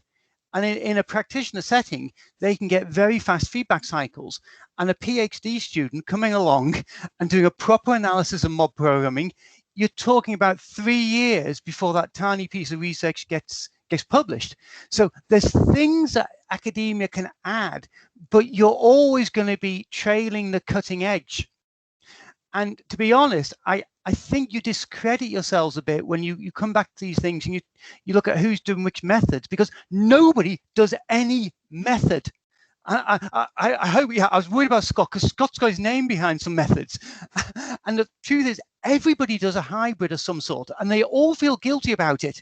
And in a practitioner setting, they can get very fast feedback cycles. And a PhD student coming along and doing a proper analysis of mob programming, you're talking about 3 years before that tiny piece of research gets published. So there's things that academia can add, but you're always going to be trailing the cutting edge. And to be honest, I think you discredit yourselves a bit when you come back to these things and you look at who's doing which methods, because nobody does any method. I hope, yeah, I was worried about Scott because Scott's got his name behind some methods. And the truth is, everybody does a hybrid of some sort and they all feel guilty about it.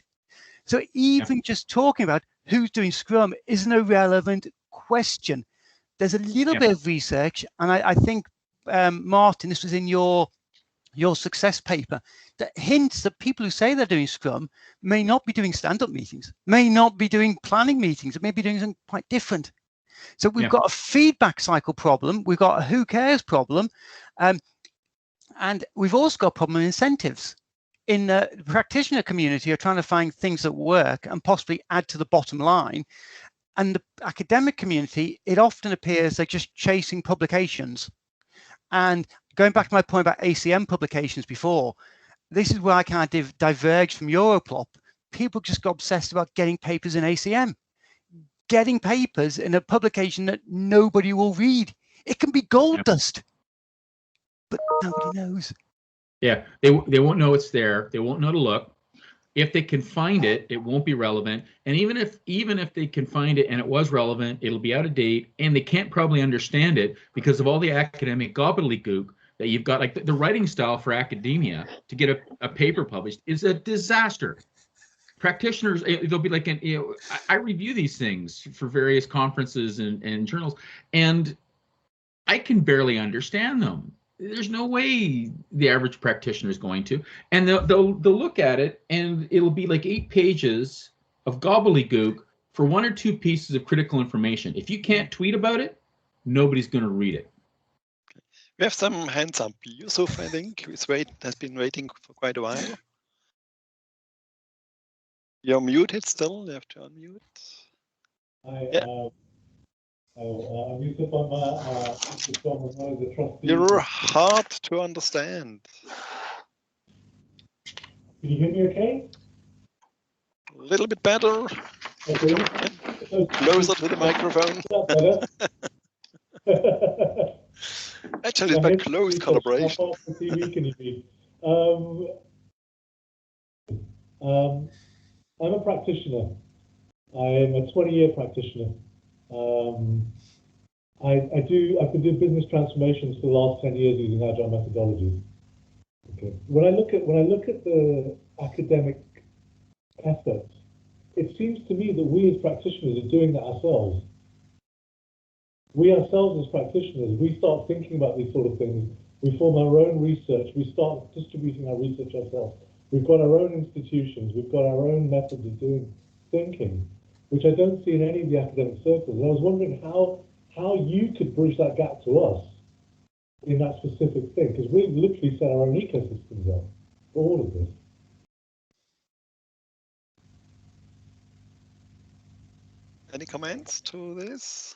So even just talking about who's doing Scrum is an irrelevant question. There's a little bit of research, and I think, Martin, this was in your success paper, that hints that people who say they're doing Scrum may not be doing stand-up meetings, may not be doing planning meetings, may be doing something quite different. So we've got a feedback cycle problem, we've got a who cares problem, and we've also got a problem with incentives. In the practitioner community are trying to find things that work and possibly add to the bottom line. And the academic community, it often appears they're just chasing publications. And going back to my point about ACM publications before, this is where I kind of diverged from Europlop. People just got obsessed about getting papers in ACM, getting papers in a publication that nobody will read. It can be gold dust, but nobody knows. Yeah, they won't know it's there. They won't know to look. If they can find it, it won't be relevant. And even if they can find it and it was relevant, it'll be out of date, and they can't probably understand it because of all the academic gobbledygook that you've got. Like the writing style for academia to get a paper published is a disaster. Practitioners, they'll be like, I review these things for various conferences and journals, and I can barely understand them. There's no way the average practitioner is going to, and they'll look at it and it'll be like 8 pages of gobbledygook for 1 or 2 pieces of critical information. If you can't tweet about it, nobody's going to read it. We have some hands up. Yusuf, I think, has been waiting for quite a while. You're muted still. You have to unmute. I'm Yusuf. I'm one of the trustees. You're hard to understand. Can you hear me okay? A little bit better. Okay. Closer to the microphone. Actually, it's by close collaboration. Can you be? I'm a practitioner. I'm a 20-year practitioner. I've been doing business transformations for the last 10 years using Agile methodologies. Okay. When I look at the academic efforts, it seems to me that we as practitioners are doing that ourselves. We ourselves as practitioners, we start thinking about these sort of things. We form our own research. We start distributing our research ourselves. We've got our own institutions. We've got our own methods of doing thinking, which I don't see in any of the academic circles. And I was wondering how you could bridge that gap to us in that specific thing, because we've literally set our own ecosystems up for all of this. Any comments to this?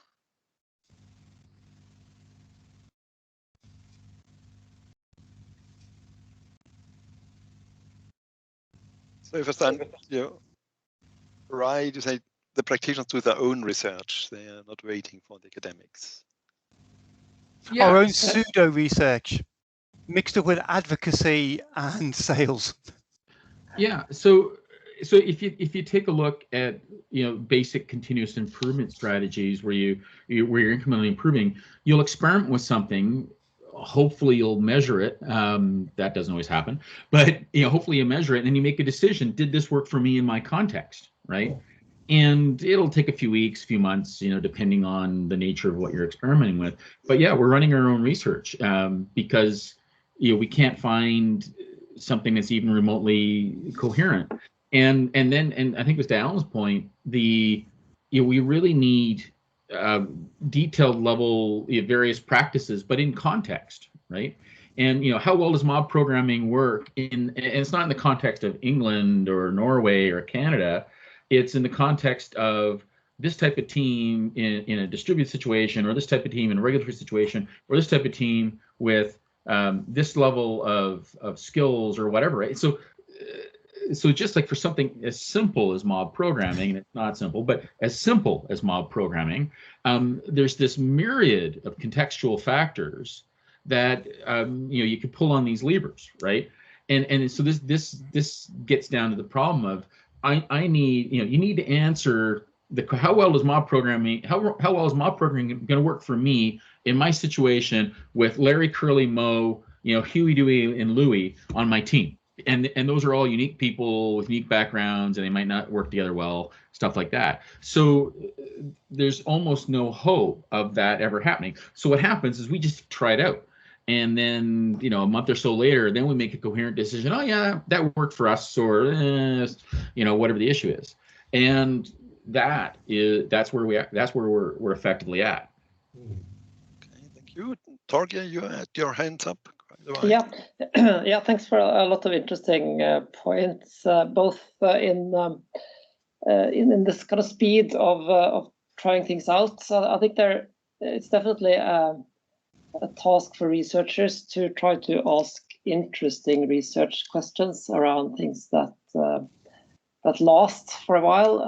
So if I stand, right, you say the practitioners do their own research. They are not waiting for the academics. Yeah. Our own pseudo research mixed up with advocacy and sales. Yeah. So if you take a look at basic continuous improvement strategies where you're incrementally improving, you'll experiment with something. Hopefully you'll measure it. That doesn't always happen, but hopefully you measure it and then you make a decision. Did this work for me in my context, right? And it'll take a few weeks, few months, depending on the nature of what you're experimenting with. But yeah, we're running our own research because we can't find something that's even remotely coherent. And I think it was to Allan's point, we really need detailed level various practices, but in context, right? And how well does mob programming work and it's not in the context of England or Norway or Canada. It's in the context of this type of team in a distributed situation, or this type of team in a regulatory situation, or this type of team with this level of skills or whatever, right? So just like for something as simple as mob programming, and it's not simple, but as simple as mob programming, there's this myriad of contextual factors that you could pull on these levers, right? And so this gets down to the problem of I need you need to answer how well is mob programming going to work for me in my situation with Larry, Curly, Mo, Huey, Dewey, and Louie on my team. And those are all unique people with unique backgrounds, and they might not work together well, stuff like that. So there's almost no hope of that ever happening. So what happens is we just try it out. And then, a month or so later, then we make a coherent decision. Oh, yeah, that worked for us, or, whatever the issue is. And that's where we're effectively at. Okay, thank you. Torgeir, you had your hands up. Yeah, yeah. Thanks for a lot of interesting points, both in this kind of speed of trying things out. So I think it's definitely a task for researchers to try to ask interesting research questions around things that last for a while,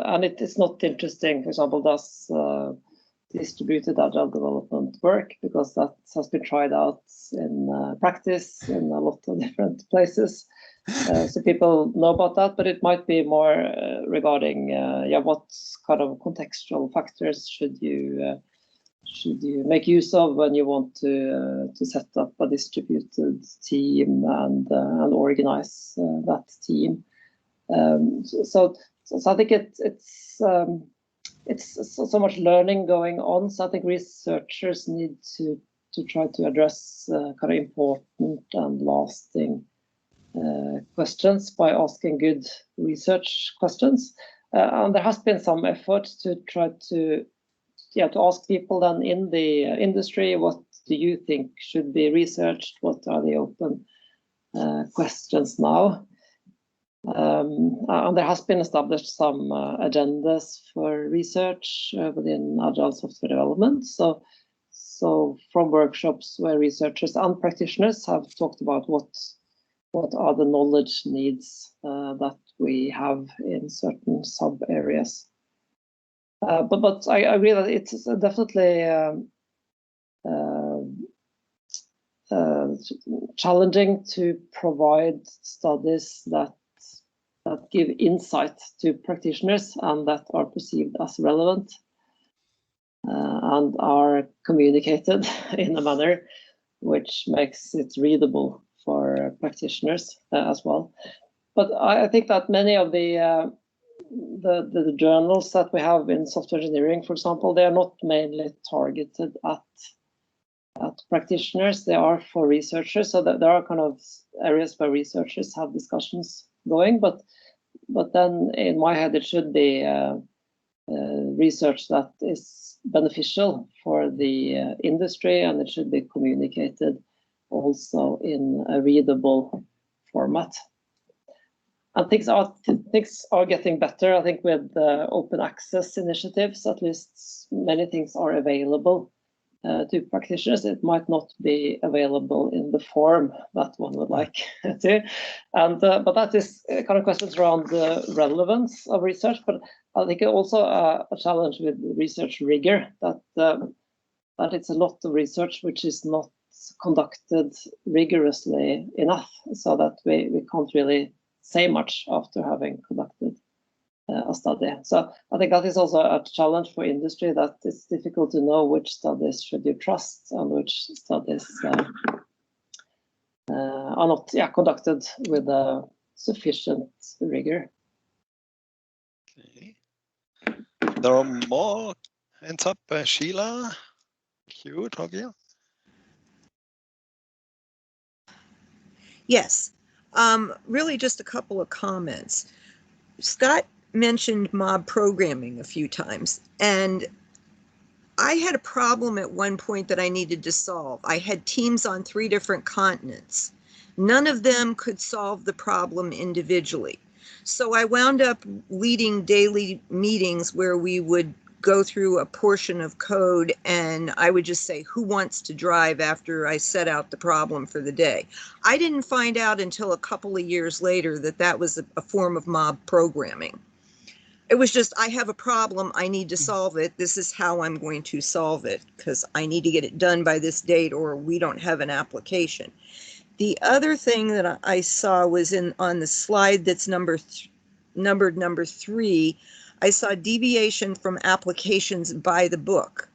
and it's not interesting. For example, does distributed agile development work, because that has been tried out in practice in a lot of different places. So people know about that, but it might be more regarding what kind of contextual factors should you make use of when you want to set up a distributed team and organize that team. So I think it's so much learning going on. So I think researchers need to try to address kind of important and lasting questions by asking good research questions. And there has been some effort to try to ask people then in the industry, what do you think should be researched? What are the open questions now? And there has been established some agendas for research within agile software development. So from workshops where researchers and practitioners have talked about what are the knowledge needs that we have in certain sub areas. But I agree that it's definitely challenging to provide studies that give insight to practitioners and that are perceived as relevant and are communicated in a manner which makes it readable for practitioners as well. But I think that many of the journals that we have in software engineering, for example, they are not mainly targeted at practitioners. They are for researchers, so that there are kind of areas where researchers have discussions going, but then in my head it should be research that is beneficial for the industry, and it should be communicated also in a readable format. And things are getting better. I think with open access initiatives, at least many things are available to practitioners. It might not be available in the form that one would like to, and but that is kind of questions around the relevance of research. But I think also a challenge with research rigor, that it's a lot of research which is not conducted rigorously enough, so that we can't really say much after having conducted a study. So I think that is also a challenge for industry, that it's difficult to know which studies should you trust and which studies are not conducted with sufficient rigor. Okay. There are more hands up. Sheila, cute, Torgeir. Yes, really just a couple of comments. Scott mentioned mob programming a few times, and I had a problem at one point that I needed to solve. I had teams on 3 different continents. None of them could solve the problem individually. So I wound up leading daily meetings where we would go through a portion of code and I would just say, who wants to drive after I set out the problem for the day? I didn't find out until a couple of years later that that was a form of mob programming. It was just, I have a problem, I need to solve it. This is how I'm going to solve it because I need to get it done by this date or we don't have an application. The other thing that I saw was on the slide that's numbered number 3, I saw deviation from applications by the book.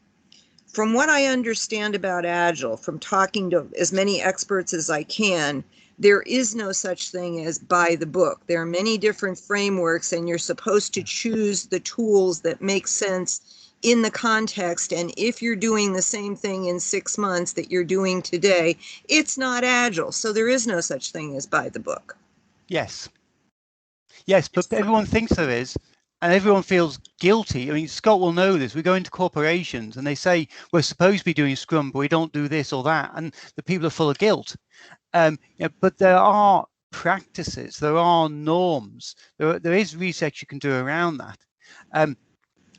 From what I understand about Agile, from talking to as many experts as I can, there is no such thing as by the book. There are many different frameworks and you're supposed to choose the tools that make sense in the context. And if you're doing the same thing in 6 months that you're doing today, it's not Agile. So there is no such thing as by the book. Yes. Yes, but everyone thinks there is. And everyone feels guilty. I mean, Scott will know this. We go into corporations and they say, we're supposed to be doing Scrum, but we don't do this or that. And the people are full of guilt. But there are practices, there are norms. There is research you can do around that.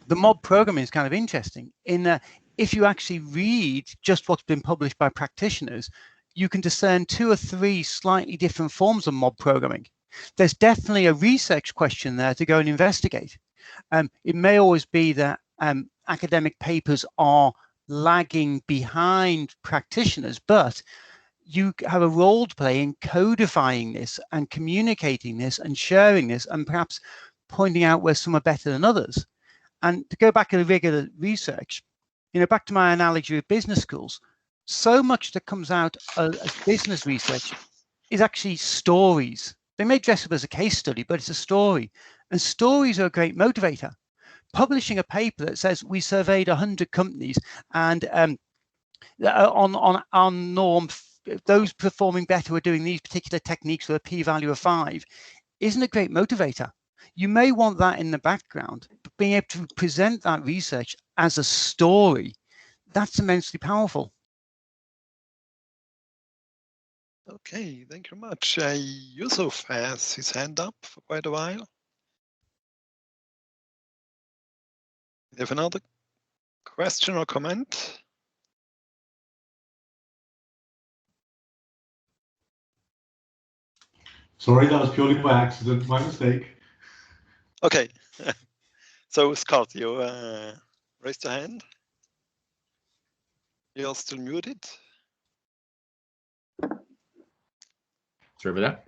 The mob programming is kind of interesting in that if you actually read just what's been published by practitioners, you can discern 2 or 3 slightly different forms of mob programming. There's definitely a research question there to go and investigate. It may always be that academic papers are lagging behind practitioners, but you have a role to play in codifying this and communicating this and sharing this and perhaps pointing out where some are better than others. And to go back to the regular research, back to my analogy with business schools, so much that comes out as business research is actually stories. They may dress up as a case study, but it's a story. And stories are a great motivator. Publishing a paper that says we surveyed 100 companies and on norm, those performing better were doing these particular techniques with a p-value of 5 isn't a great motivator. You may want that in the background, but being able to present that research as a story, that's immensely powerful. Okay, thank you very much. Yusuf has his hand up for quite a while. You have another question or comment? Sorry, that was purely by accident, my mistake. Okay. So Scott, you raised your hand. You're still muted. Sorry about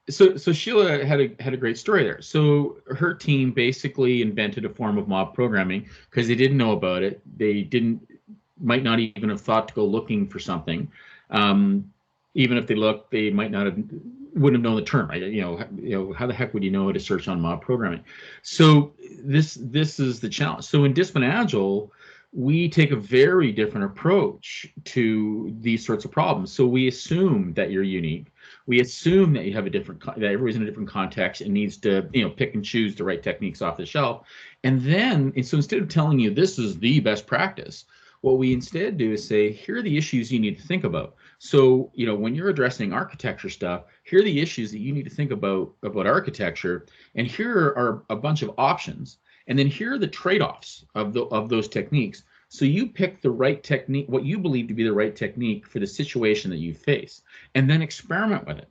that. So Sheila had a great story there. So her team basically invented a form of mob programming because they didn't know about it. They might not even have thought to go looking for something. Even if they looked, they might not wouldn't have known the term. How the heck would you know how to search on mob programming? So this is the challenge. So in Discipline Agile, we take a very different approach to these sorts of problems. So we assume that you're unique. We assume that you have that everybody's in a different context and needs to, pick and choose the right techniques off the shelf. And so instead of telling you this is the best practice, what we instead do is say, here are the issues you need to think about. So, when you're addressing architecture stuff, here are the issues that you need to think about architecture. And here are a bunch of options. And then here are the trade-offs of those techniques. So you pick the right technique, what you believe to be the right technique for the situation that you face, and then experiment with it.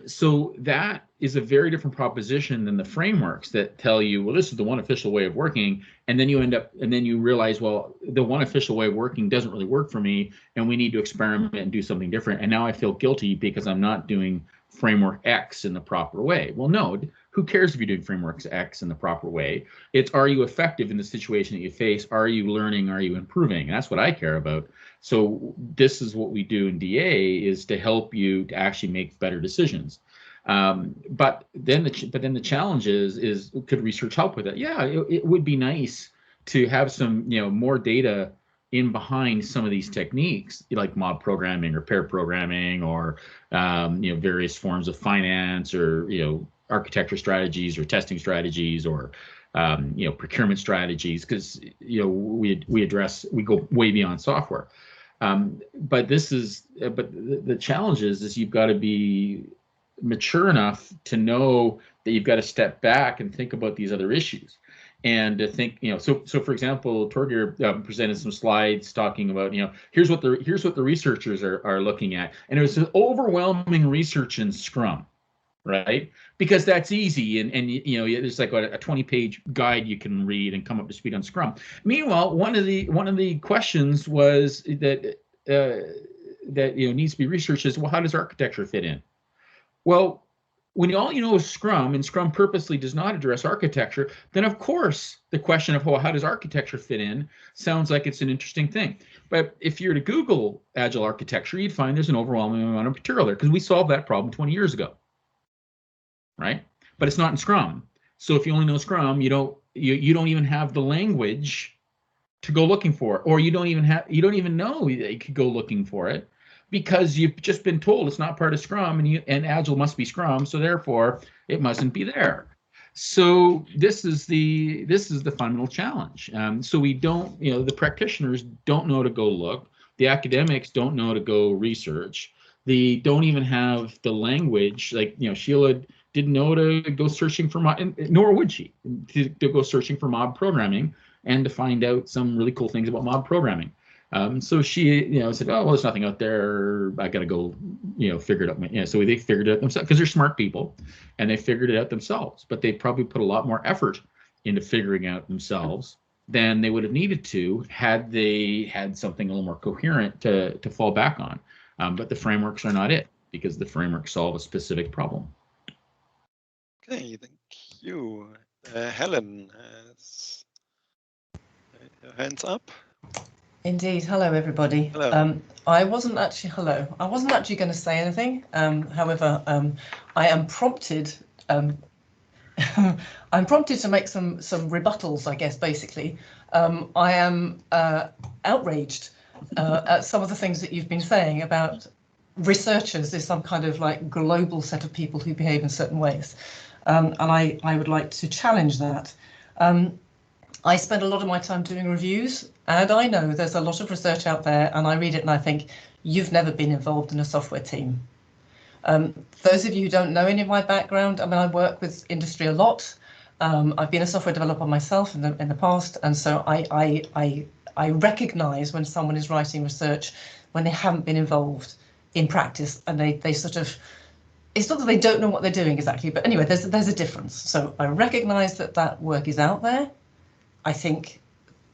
So that is a very different proposition than the frameworks that tell you, well, this is the one official way of working. And then you realize, well, the one official way of working doesn't really work for me. And we need to experiment and do something different. And now I feel guilty because I'm not doing framework X in the proper way. Well, no, who cares if you're doing frameworks X in the proper way? It's, are you effective in the situation that you face? Are you learning? Are you improving? And that's what I care about. So this is what we do in DA, is to help you to actually make better decisions. But then the challenge is could research help with it? Yeah, it would be nice to have some more data in behind some of these techniques, like mob programming or pair programming or various forms of finance or architecture strategies or testing strategies or procurement strategies, because we go way beyond software. But the challenge is you've got to be mature enough to know that you've got to step back and think about these other issues, and to think, so for example, Torgeir presented some slides talking about, here's what the researchers are looking at, and it was an overwhelming research in Scrum, right? Because that's easy, and there's like a 20-page guide you can read and come up to speed on Scrum. Meanwhile, one of the questions was that needs to be researched is, well, how does architecture fit in? Well, when all you know is Scrum, and Scrum purposely does not address architecture, then of course the question of, well, how does architecture fit in sounds like it's an interesting thing. But if you were to Google Agile architecture, you'd find there's an overwhelming amount of material there, because we solved that problem 20 years ago, right? But it's not in Scrum. So if you only know Scrum, you don't even have the language to go looking for it, or you don't even know that you could go looking for it, because you've just been told it's not part of Scrum, and Agile must be Scrum, so therefore it mustn't be there. So this is the fundamental challenge. So we don't, the practitioners don't know to go look, the academics don't know to go research, they don't even have the language. Like, Sheila didn't know to go searching for nor would she, to go searching for mob programming and to find out some really cool things about mob programming. So she, said, oh, well, there's nothing out there, I got to go, figure it out. So they figured it out themselves, because they're smart people, and they figured it out themselves. But they probably put a lot more effort into figuring out themselves than they would have needed to had they had something a little more coherent to fall back on. But the frameworks are not it, because the frameworks solve a specific problem. Okay, thank you. Helen has her hands up. Indeed. Hello, everybody. Hello. I wasn't actually going to say anything. However, I am prompted. I'm prompted to make some rebuttals, I guess. Basically, I am outraged at some of the things that you've been saying about researchers as some kind of like global set of people who behave in certain ways, and I would like to challenge that. I spend a lot of my time doing reviews, and I know there's a lot of research out there, and I read it and I think, you've never been involved in a software team. Those of you who don't know any of my background, I mean, I work with industry a lot. I've been a software developer myself in the past, and so I recognise when someone is writing research when they haven't been involved in practice, and they sort of, it's not that they don't know what they're doing exactly, but anyway, there's a difference. So I recognise that work is out there. I think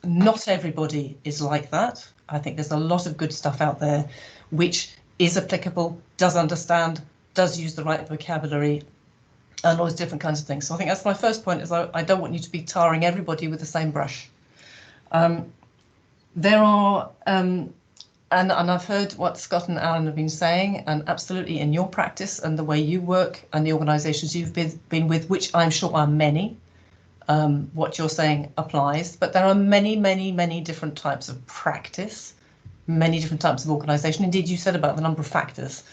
not everybody is like that. I think there's a lot of good stuff out there which is applicable, does understand, does use the right vocabulary, and all those different kinds of things. So I think that's my first point, is I don't want you to be tarring everybody with the same brush. There are, and I've heard what Scott and Allan have been saying, and absolutely in your practice and the way you work and the organisations you've been with, which I'm sure are many, what you're saying applies, but there are many, many, many different types of practice, many different types of organisation. Indeed, you said about the number of factors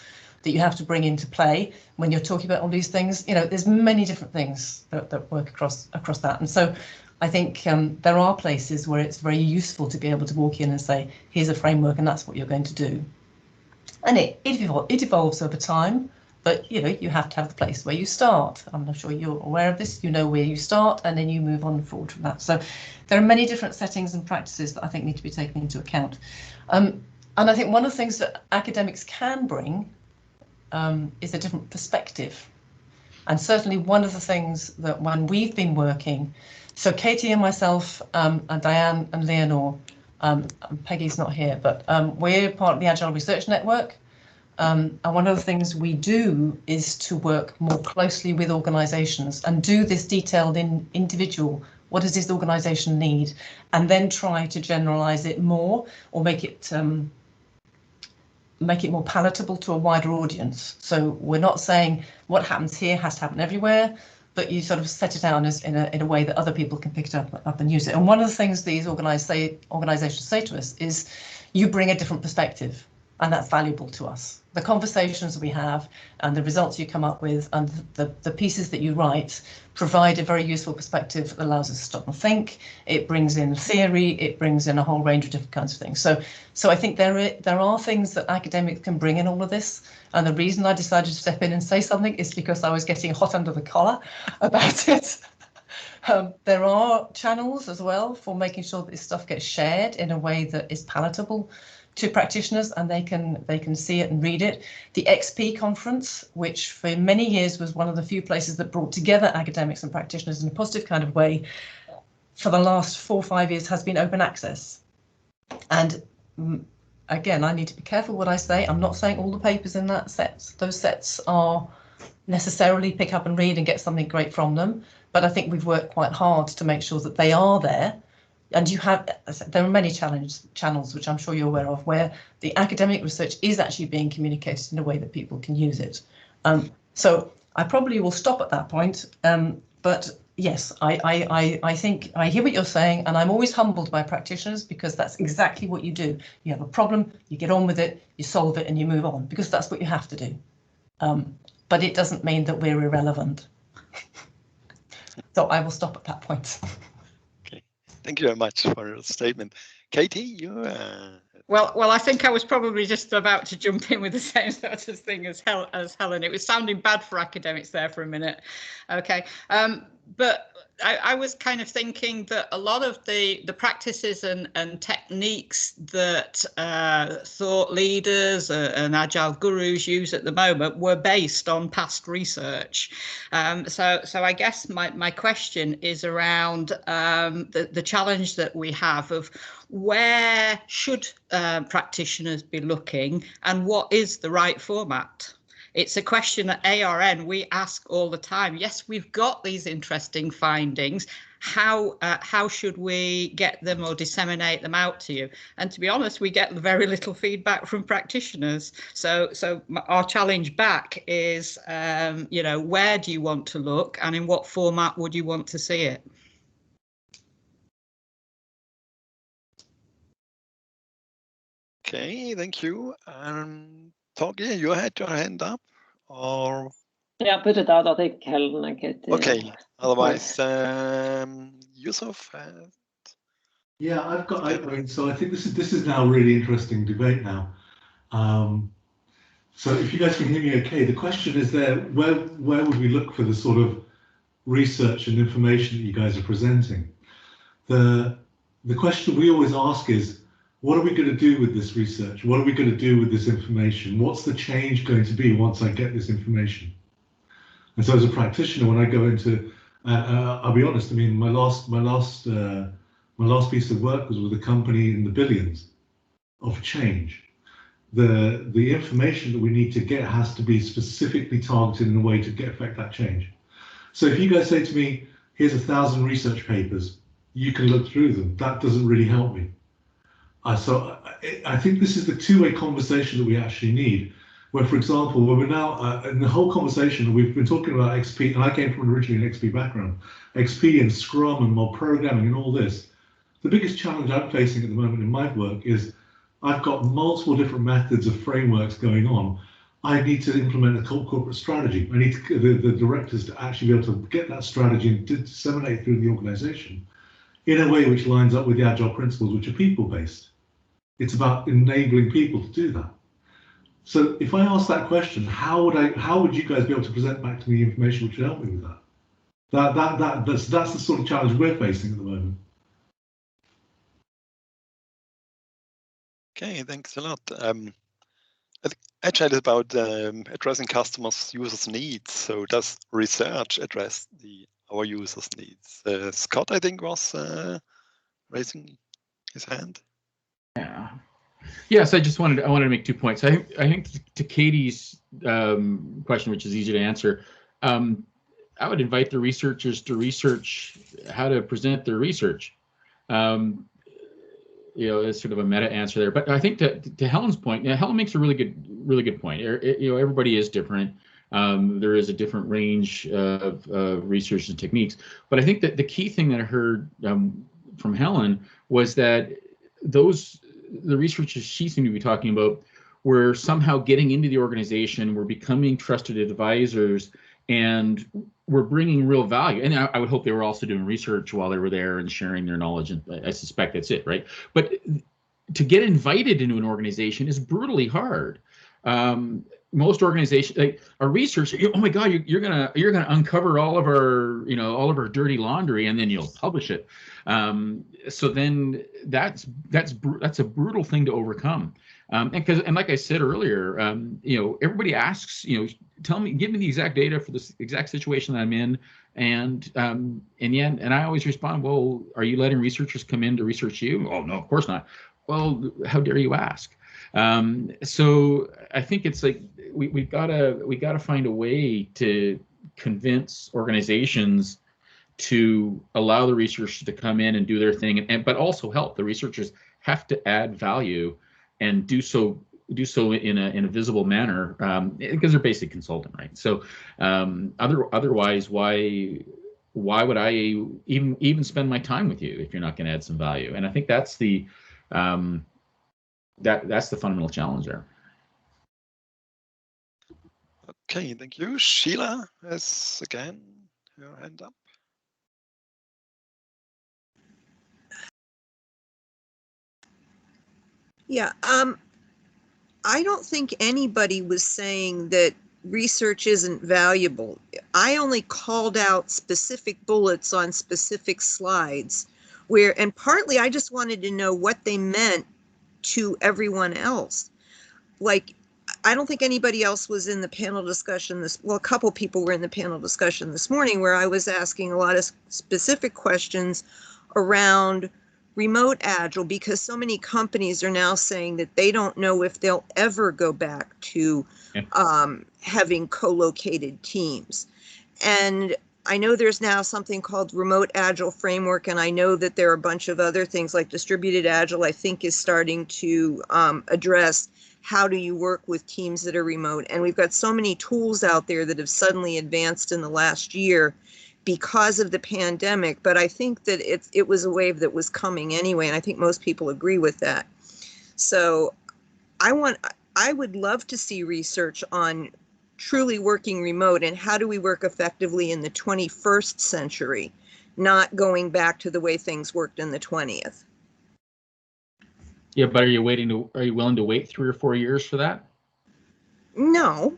that you have to bring into play when you're talking about all these things. There's many different things that work across that. And so I think there are places where it's very useful to be able to walk in and say, here's a framework and that's what you're going to do. And it evolves over time. But you have to have the place where you start. I'm sure you're aware of this. You know where you start, and then you move on forward from that. So there are many different settings and practices that I think need to be taken into account. And I think one of the things that academics can bring is a different perspective. And certainly one of the things that when we've been working, so Katie and myself, and Diane and Leonore, Peggy's not here, but we're part of the Agile Research Network. And one of the things we do is to work more closely with organisations and do this detailed individual, what does this organisation need, and then try to generalise it more, or make it more palatable to a wider audience. So we're not saying what happens here has to happen everywhere, but you sort of set it out in a way that other people can pick it up and use it. And one of the things these organisations say to us is, you bring a different perspective, and that's valuable to us. the conversations we have and the results you come up with and the pieces that you write provide a very useful perspective that allows us to stop and think. It brings in theory, it brings in a whole range of different kinds of things. So I think there are things that academics can bring in all of this. And the reason I decided to step in and say something is because I was getting hot under the collar about it. There are channels as well for making sure that this stuff gets shared in a way that is palatable to practitioners and they can see it and read it. The XP conference, which for many years was one of the few places that brought together academics and practitioners in a positive kind of way, for the last 4 or 5 years has been open access. And again, I need to be careful what I say. I'm not saying all the papers in those sets are necessarily pick up and read and get something great from them, but I think we've worked quite hard to make sure that they are there. And there are many channels, which I'm sure you're aware of, where the academic research is actually being communicated in a way that people can use it. So I probably will stop at that point. But yes, I think I hear what you're saying, and I'm always humbled by practitioners because that's exactly what you do. You have a problem, you get on with it, you solve it, and you move on because that's what you have to do. But it doesn't mean that we're irrelevant. So I will stop at that point. Thank you very much for your statement. Katie, you... Well, I think I was probably just about to jump in with the same sort of thing as Helen. It was sounding bad for academics there for a minute. Okay, but I was kind of thinking that a lot of the practices and techniques that thought leaders and agile gurus use at the moment were based on past research. So I guess my question is around the challenge that we have of where should practitioners be looking and what is the right format? It's a question at ARN we ask all the time. Yes, we've got these interesting findings. How should we get them or disseminate them out to you? And to be honest, we get very little feedback from practitioners. So our challenge back is, where do you want to look and in what format would you want to see it? Okay, thank you. Torgeir, you had your hand up, or? Yeah, put it out. I think Helen and Katie. Okay, otherwise, Yusuf. Yeah, I've got. I mean, so I think this is now a really interesting debate now. So if you guys can hear me, okay. The question is there: where would we look for the sort of research and information that you guys are presenting? The question we always ask is, what are we going to do with this research? What are we going to do with this information? What's the change going to be once I get this information? And so as a practitioner, when I go into, I'll be honest, I mean, my last piece of work was with a company in the billions of change. The information that we need to get has to be specifically targeted in a way to affect that change. So if you guys say to me, here's 1,000 research papers, you can look through them. That doesn't really help me. So I think this is the two-way conversation that we actually need, where, for example, where we're now in the whole conversation, we've been talking about XP, and I came from originally an XP background, XP and Scrum and mob programming and all this. The biggest challenge I'm facing at the moment in my work is I've got multiple different methods of frameworks going on. I need to implement a corporate strategy. I need the directors to actually be able to get that strategy and disseminate it through the organization in a way which lines up with the Agile principles, which are people-based. It's about enabling people to do that. So if I ask that question, how would you guys be able to present back to me information which would help me with that? That's the sort of challenge we're facing at the moment. Okay, thanks a lot. I think Agile is about addressing customers' users' needs. So does research address our users' needs? Scott, I think, was raising his hand. Yeah. Yes, I wanted to make 2 points. I think to Katie's question, which is easy to answer, I would invite the researchers to research how to present their research. It's sort of a meta answer there. But I think to Helen's point, Helen makes a really good point. Everybody is different. There is a different range of research and techniques. But I think that the key thing that I heard from Helen was that the researchers she seemed to be talking about we're somehow getting into the organization, we're becoming trusted advisors, and we're bringing real value. And I would hope they were also doing research while they were there and sharing their knowledge. And I suspect that's it, right? But to get invited into an organization is brutally hard. Most organizations, like our research, oh my God, you're gonna uncover all of our dirty laundry, and then you'll publish it. So then that's a brutal thing to overcome. And like I said earlier, everybody asks, give me the exact data for this exact situation that I'm in, and I always respond, well, are you letting researchers come in to research you? Oh no, of course not. Well, how dare you ask? So I think it's like we gotta find a way to convince organizations to allow the researchers to come in and do their thing, but also help. The researchers have to add value and do so in a visible manner, because they're basically consultant, right? So otherwise, why would I even spend my time with you if you're not going to add some value? And I think that's the that's the fundamental challenge there. Okay, thank you. Sheila has again her hand up. Yeah, I don't think anybody was saying that research isn't valuable. I only called out specific bullets on specific slides and partly I just wanted to know what they meant to everyone else. Like, I don't think anybody else was in the panel discussion a couple people were in the panel discussion this morning where I was asking a lot of specific questions around remote Agile, because so many companies are now saying that they don't know if they'll ever go back to having co-located teams. And I know there's now something called Remote Agile Framework, and I know that there are a bunch of other things like Distributed Agile, I think, is starting to address how do you work with teams that are remote. And we've got so many tools out there that have suddenly advanced in the last year because of the pandemic, but I think that it was a wave that was coming anyway, and I think most people agree with that. So I would love to see research on truly working remote and how do we work effectively in the 21st century, not going back to the way things worked in the 20th. Yeah, but are you willing to wait 3 or 4 years for that? No.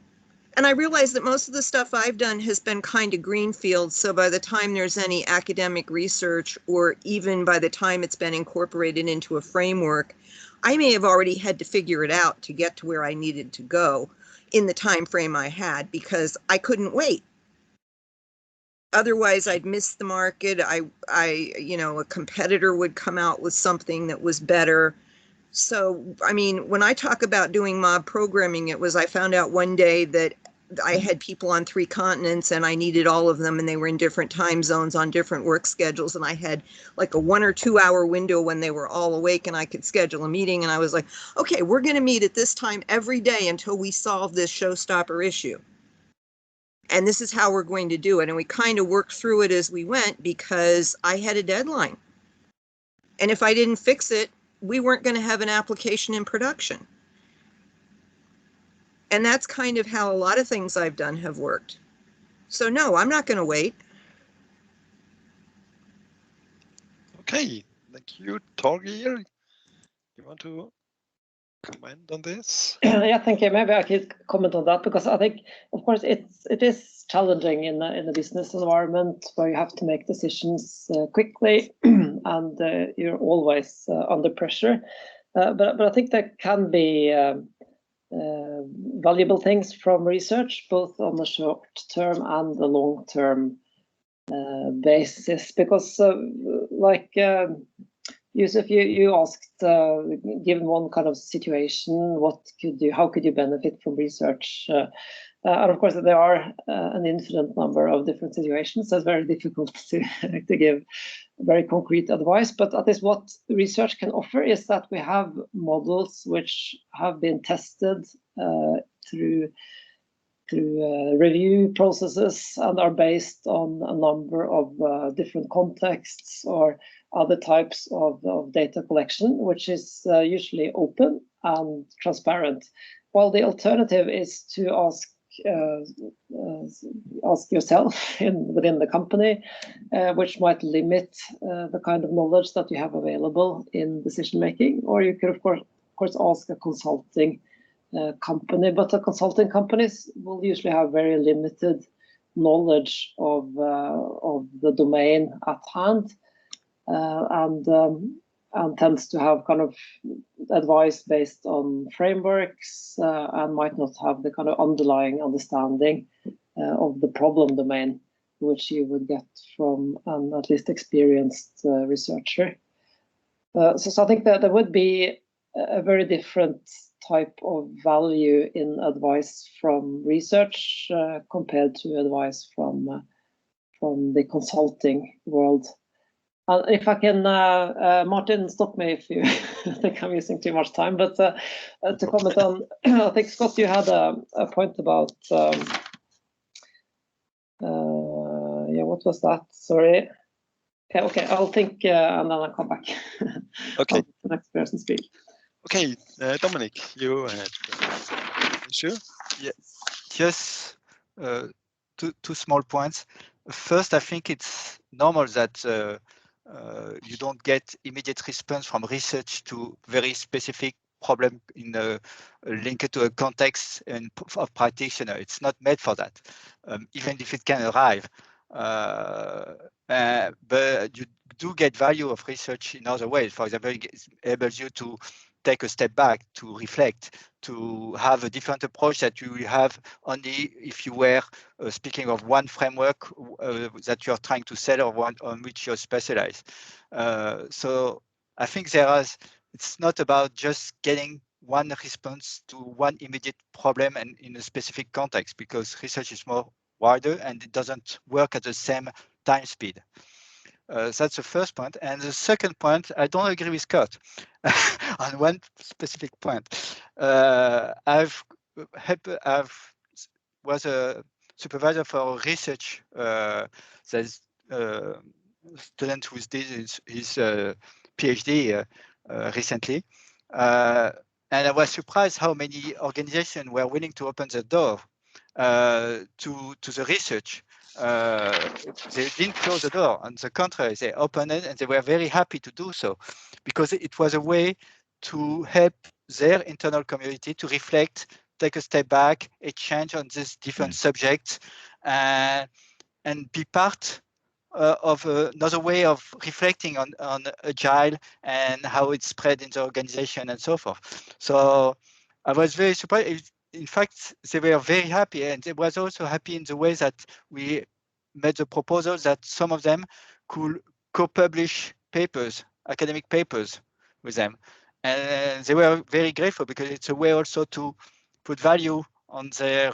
And I realize that most of the stuff I've done has been kind of greenfield. So by the time there's any academic research, or even by the time it's been incorporated into a framework, I may have already had to figure it out to get to where I needed to go in the time frame I had, because I couldn't wait. Otherwise, I'd miss the market. A competitor would come out with something that was better. So, I mean, when I talk about doing mob programming, I found out one day that I had people on 3 continents and I needed all of them, and they were in different time zones on different work schedules. And I had like a 1 or 2 hour window when they were all awake and I could schedule a meeting. And I was like, okay, we're going to meet at this time every day until we solve this showstopper issue. And this is how we're going to do it. And we kind of worked through it as we went because I had a deadline. And if I didn't fix it, we weren't going to have an application in production. And that's kind of how a lot of things I've done have worked. So no, I'm not going to wait. Okay, thank you. Torgeir, you want to comment on this? Yeah, thank you. Maybe I could comment on that, because I think, of course, it is challenging in the business environment where you have to make decisions quickly and you're always under pressure. But I think there can be valuable things from research, both on the short term and the long term basis, because Yusuf, you asked, given one kind of situation, how could you benefit from research? And of course, there are an infinite number of different situations, so it's very difficult to give very concrete advice. But at least what research can offer is that we have models which have been tested through review processes and are based on a number of different contexts or other types of data collection, which is usually open and transparent. While the alternative is to ask yourself within the company, which might limit the kind of knowledge that you have available in decision making. Or you could, of course, ask a consulting company, but the consulting companies will usually have very limited knowledge of the domain at hand, and tends to have kind of advice based on frameworks, and might not have the kind of underlying understanding of the problem domain, which you would get from an at least experienced researcher. So I think that there would be a very different type of value in advice from research compared to advice from the consulting world. If I can, Martin, stop me if you think I'm using too much time, but to comment on, I think, Scott, you had a point about, what was that? Sorry. Okay, I'll think and then I'll come back. Okay. The next person speak. Okay, Dominic, you had. Sure. Yeah, just two small points. First, I think it's normal that you don't get immediate response from research to very specific problem linked to a context of practitioner. It's not made for that, even if it can arrive. But you do get value of research in other ways. For example, it enables you to take a step back, to reflect, to have a different approach that you will have only if you were speaking of one framework that you're trying to sell or one on which you're specialized. So I think it's not about just getting one response to one immediate problem and in a specific context, because research is more wider and it doesn't work at the same time speed. So that's the first point. And the second point, I don't agree with Scott on one specific point. I was a supervisor for research. There's a student who did his PhD recently. And I was surprised how many organizations were willing to open the door to the research. They didn't close the door. On the contrary, they opened it, and they were very happy to do so, because it was a way to help their internal community to reflect, take a step back, exchange on these different subjects, and be part of another way of reflecting on Agile and how it's spread in the organization and so forth. So I was very surprised. In fact, they were very happy, and they was also happy in the way that we made the proposal that some of them could co-publish papers, academic papers with them. And they were very grateful, because it's a way also to put value on their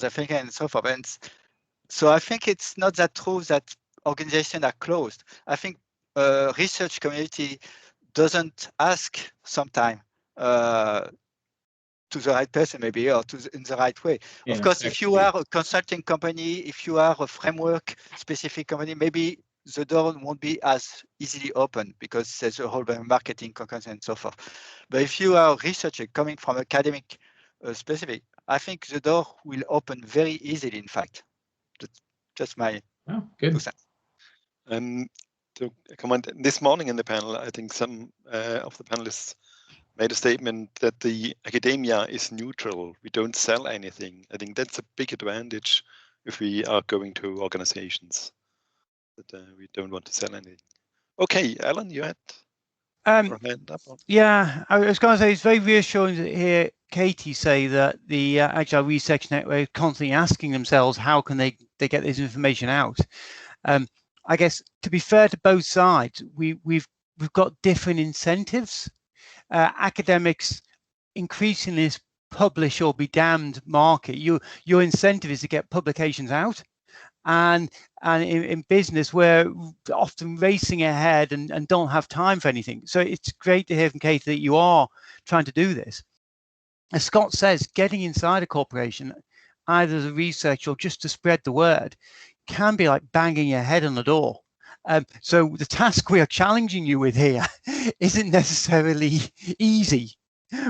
thinking and so forth. And so I think it's not that true that organizations are closed. I think research community doesn't ask sometimes to the right person, maybe, or in the right way. Yeah, of course, if you are a consulting company, if you are a framework specific company, maybe the door won't be as easily open, because there's a whole marketing concurrence and so forth. But if you are a researcher coming from academic specific, I think the door will open very easily, in fact. That's just my 2 cents. To comment, this morning in the panel, I think some of the panelists made a statement that the academia is neutral. We don't sell anything. I think that's a big advantage if we are going to organizations, that we don't want to sell anything. Okay, Allan, you had your hand up. Yeah, I was going to say, it's very reassuring to hear Katie say that the Agile Research Network is constantly asking themselves, how can they get this information out? I guess, to be fair to both sides, we've got different incentives. Academics increasingly publish or be damned market. Your incentive is to get publications out, and in business we're often racing ahead and don't have time for anything. So it's great to hear from Katie that you are trying to do this. As Scott says, getting inside a corporation, either as a researcher or just to spread the word, can be like banging your head on the door. So the task we are challenging you with here isn't necessarily easy,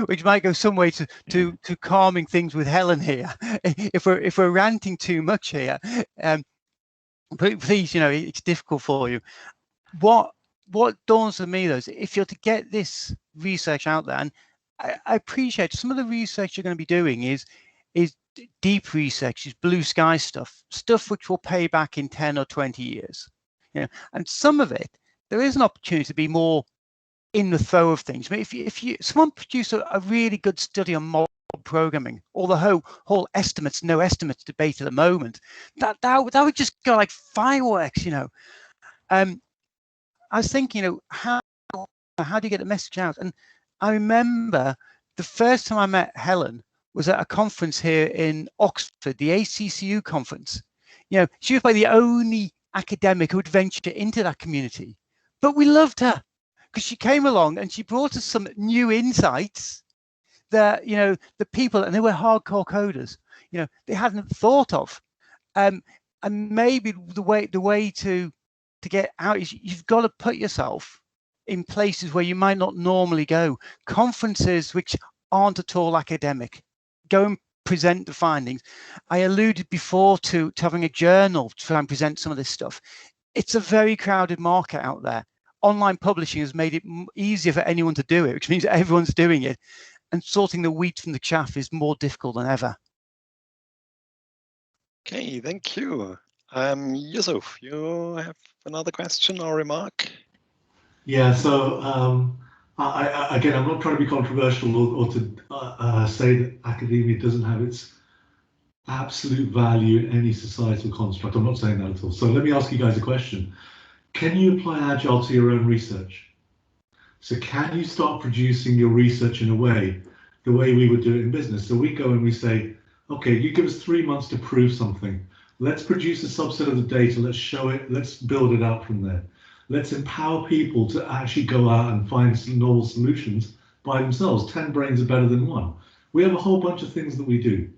which might go some way to calming things with Helen here. If we're ranting too much here, but please, it's difficult for you. What dawns on me though is if you're to get this research out there, and I appreciate some of the research you're going to be doing is deep research, is blue sky stuff which will pay back in 10 or 20 years. And some of it, there is an opportunity to be more in the throw of things. I mean, if someone produced a really good study on mob programming, or the whole estimates, no estimates debate at the moment, that would just go like fireworks, I was thinking, how do you get the message out? And I remember the first time I met Helen was at a conference here in Oxford, the ACCU conference. She was probably the only academic who would venture into that community, but we loved her because she came along and she brought us some new insights that the people, and they were hardcore coders, they hadn't thought of, and maybe the way to get out is you've got to put yourself in places where you might not normally go, conferences which aren't at all academic. Go and present the findings. I alluded before to having a journal to try and present some of this stuff. It's a very crowded market out there. Online publishing has made it easier for anyone to do it, which means everyone's doing it, and sorting the wheat from the chaff is more difficult than ever. Okay, thank you. Yusuf, you have another question or remark? Yeah, so again, I'm not trying to be controversial or to say that academia doesn't have its absolute value in any societal construct. I'm not saying that at all. So let me ask you guys a question. Can you apply Agile to your own research? So can you start producing your research in a way, the way we would do it in business? So we go and we say, okay, you give us 3 months to prove something. Let's produce a subset of the data. Let's show it. Let's build it out from there. Let's empower people to actually go out and find some novel solutions by themselves. 10 brains are better than 1. We have a whole bunch of things that we do.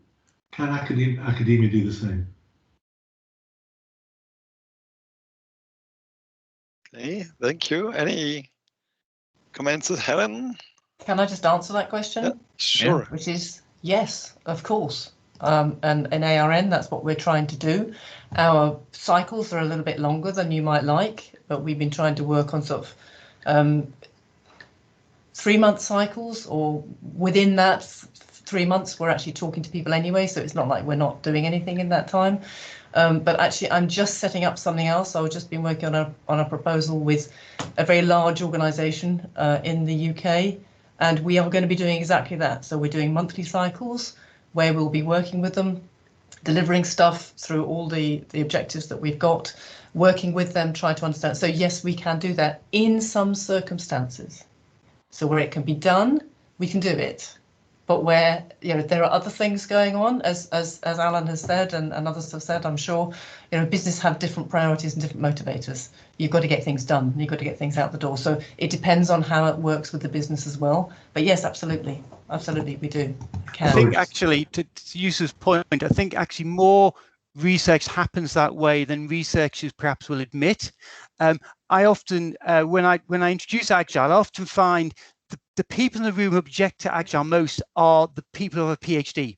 Can academia do the same? Okay, thank you. Any comments, Helen? Can I just answer that question? Yeah, sure. Which is yes, of course. And in ARN, that's what we're trying to do. Our cycles are a little bit longer than you might like, but we've been trying to work on sort of 3-month cycles, or within that 3 months, we're actually talking to people anyway, so it's not like we're not doing anything in that time. But actually, I'm just setting up something else. I've just been working on a proposal with a very large organisation in the UK, and we are going to be doing exactly that. So we're doing monthly cycles where we'll be working with them, delivering stuff through all the objectives that we've got, working with them, try to understand. So yes, we can do that in some circumstances. So where it can be done, we can do it. But where there are other things going on, as Allan has said and others have said, I'm sure, business have different priorities and different motivators. You've got to get things done. You've got to get things out the door. So it depends on how it works with the business as well. But yes, absolutely, we do. I think actually, to Yusuf's point, I think actually more research happens that way than researchers perhaps will admit. I often, when I introduce Agile, I often find the people in the room who object to Agile most are the people who have a PhD.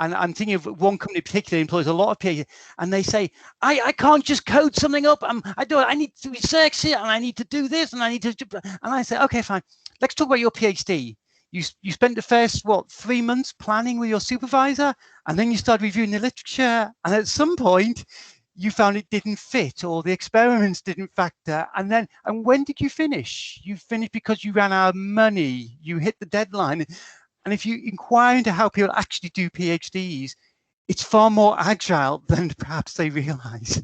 And I'm thinking of one company particularly employs a lot of PhD, and they say, I can't just code something up. I need to research it, and I need to do this, and I need to do, and I say, okay, fine. Let's talk about your PhD. You spent the first 3 months planning with your supervisor, and then you started reviewing the literature, and at some point you found it didn't fit, or the experiments didn't factor, and when did you finish? You finished because you ran out of money, you hit the deadline. And if you inquire into how people actually do PhDs, it's far more agile than perhaps they realize.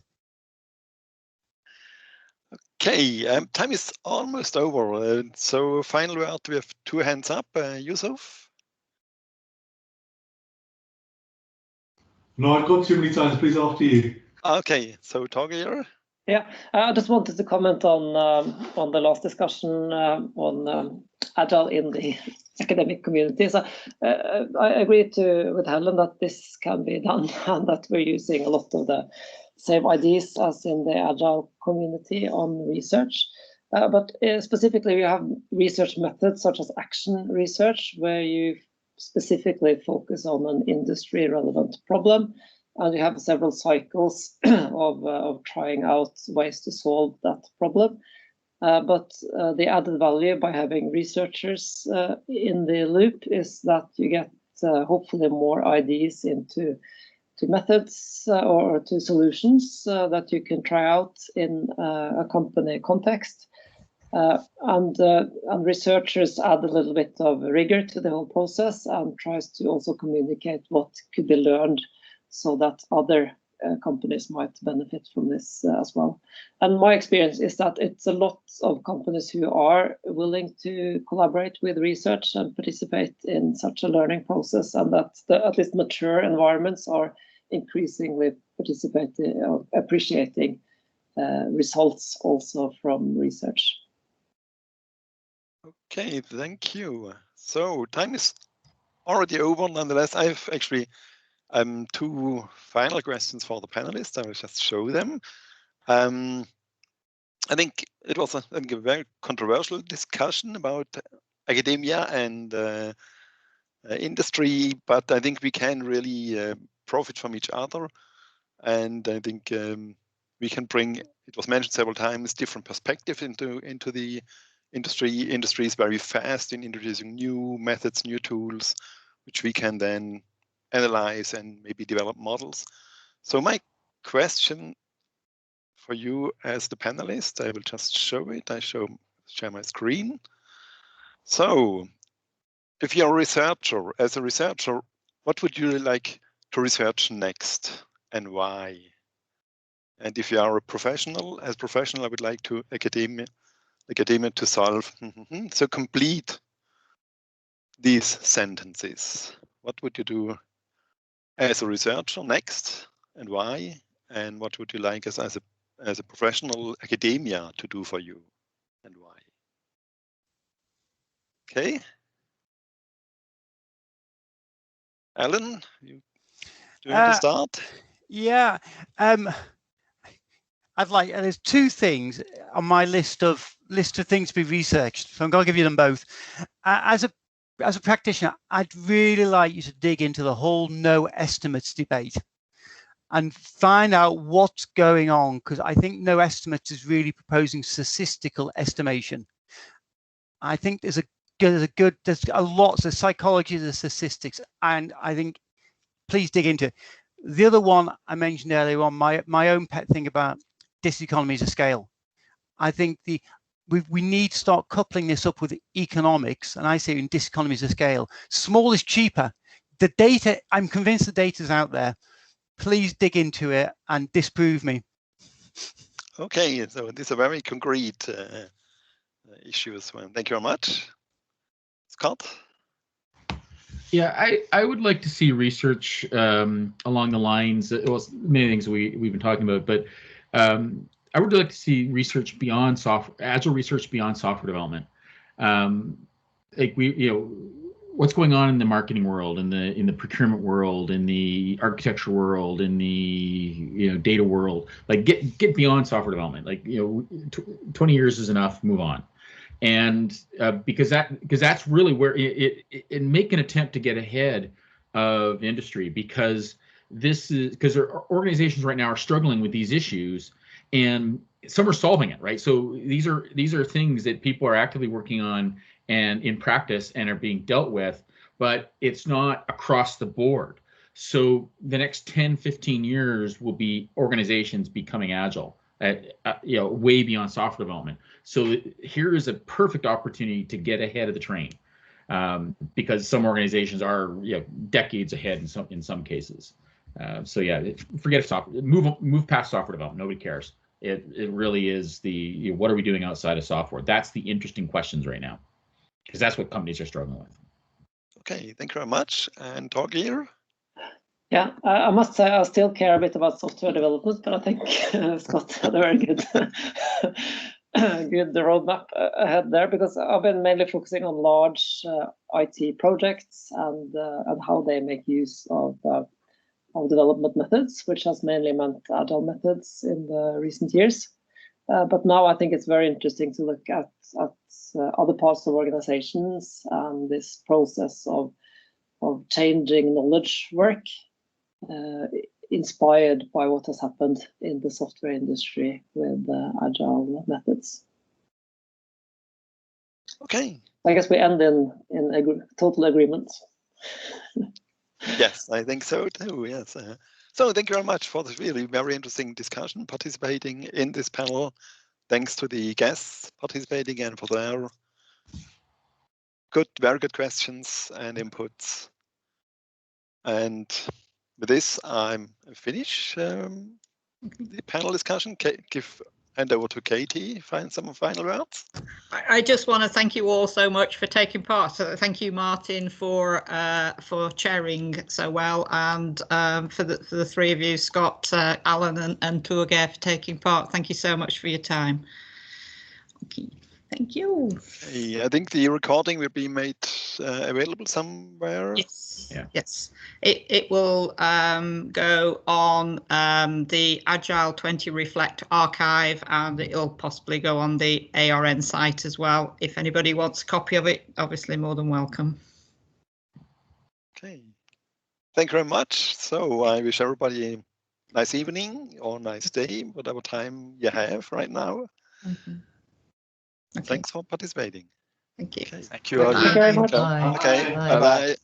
Okay, time is almost over. So final word, we have 2 hands up. Yusuf? No, I've got too many times. Please, after you. Okay, so Torgeir? Yeah, I just wanted to comment on the last discussion on Agile in the academic community. So I agree with Helen that this can be done and that we're using a lot of the same ideas as in the Agile community on research. But specifically, we have research methods such as action research, where you specifically focus on an industry relevant problem. And you have several cycles of trying out ways to solve that problem. But the added value by having researchers in the loop is that you get hopefully more ideas into methods or to solutions that you can try out in a company context. And researchers add a little bit of rigor to the whole process and tries to also communicate what could be learned so that other companies might benefit from this as well. And my experience is that it's a lot of companies who are willing to collaborate with research and participate in such a learning process, and that at least mature environments are increasingly participating or appreciating results also from research. Okay, thank you. So time is already over. Nonetheless, I've actually two final questions for the panelists. I will just show them. I think it was a very controversial discussion about academia and industry, but I think we can really profit from each other. And I think we can bring, it was mentioned several times, different perspective into the industry. Industry is very fast in introducing new methods, new tools, which we can then analyze and maybe develop models. So my question for you as the panelist, I will just show it. I share my screen. So if you're a researcher, as a researcher, what would you like to research next and why? And if you are a professional, as professional, I would like to academia to solve. So complete these sentences. What would you do as a researcher next and why? And what would you like as a professional academia to do for you and why? Okay. Allan, do you want to start? Yeah. There's two things on my list of things to be researched. So I'm going to give you them both. As a practitioner, I'd really like you to dig into the whole no estimates debate and find out what's going on, because I think no estimates is really proposing statistical estimation. I think there's a lot of psychology of the statistics, and I think please dig into it. The other one I mentioned earlier on, my own pet thing about diseconomies of scale. I think we need to start coupling this up with economics, and I say in diseconomies of scale. Small is cheaper. The data, I'm convinced the data is out there. Please dig into it and disprove me. Okay, so these are very concrete issues. Well, thank you very much. Scott? Yeah, I would like to see research along the lines, well, many things we've been talking about, but I would like to see research beyond agile research beyond software development. Like what's going on in the marketing world, in the procurement world, in the architecture world, in the data world. Like get beyond software development. Like 20 years is enough. Move on. And because that's really where it make an attempt to get ahead of industry, because organizations right now are struggling with these issues, and some are solving it, right? So these are things that people are actively working on and in practice and are being dealt with, but it's not across the board. So the next 10, 15 years will be organizations becoming agile, way beyond software development. So here is a perfect opportunity to get ahead of the train, because some organizations are decades ahead in some cases. So yeah, forget software. Move past software development. Nobody cares. It really is what are we doing outside of software? That's the interesting questions right now, because that's what companies are struggling with. Okay, thank you very much. And Torgeir? Yeah, I must say I still care a bit about software development, but I think Scott had a very good good roadmap ahead there, because I've been mainly focusing on large IT projects and how they make use of development methods, which has mainly meant agile methods in the recent years. But now I think it's very interesting to look at other parts of organizations and this process of changing knowledge work, inspired by what has happened in the software industry with agile methods. Okay. I guess we end in total agreement. Yes, I think so too. Yes. So thank you very much for this really very interesting discussion, participating in this panel. Thanks to the guests participating and for their very good questions and inputs. And with this, I'm finished the panel discussion. Hand over to Katie, find some final words. I just want to thank you all so much for taking part. So thank you, Martin, for chairing so well, and for the three of you, Scott, Allan, and Torgeir, for taking part. Thank you so much for your time. Okay. Thank you. I think the recording will be made available somewhere. Yes. Yeah. Yes. It will go on the Agile 20 Reflect archive, and it'll possibly go on the ARN site as well. If anybody wants a copy of it, obviously more than welcome. Okay. Thank you very much. So I wish everybody a nice evening or nice day, whatever time you have right now. Mm-hmm. Okay. Thanks for participating. Thank you. Okay. Thank you all. Thank you very much. Bye. Okay. Bye. Bye-bye.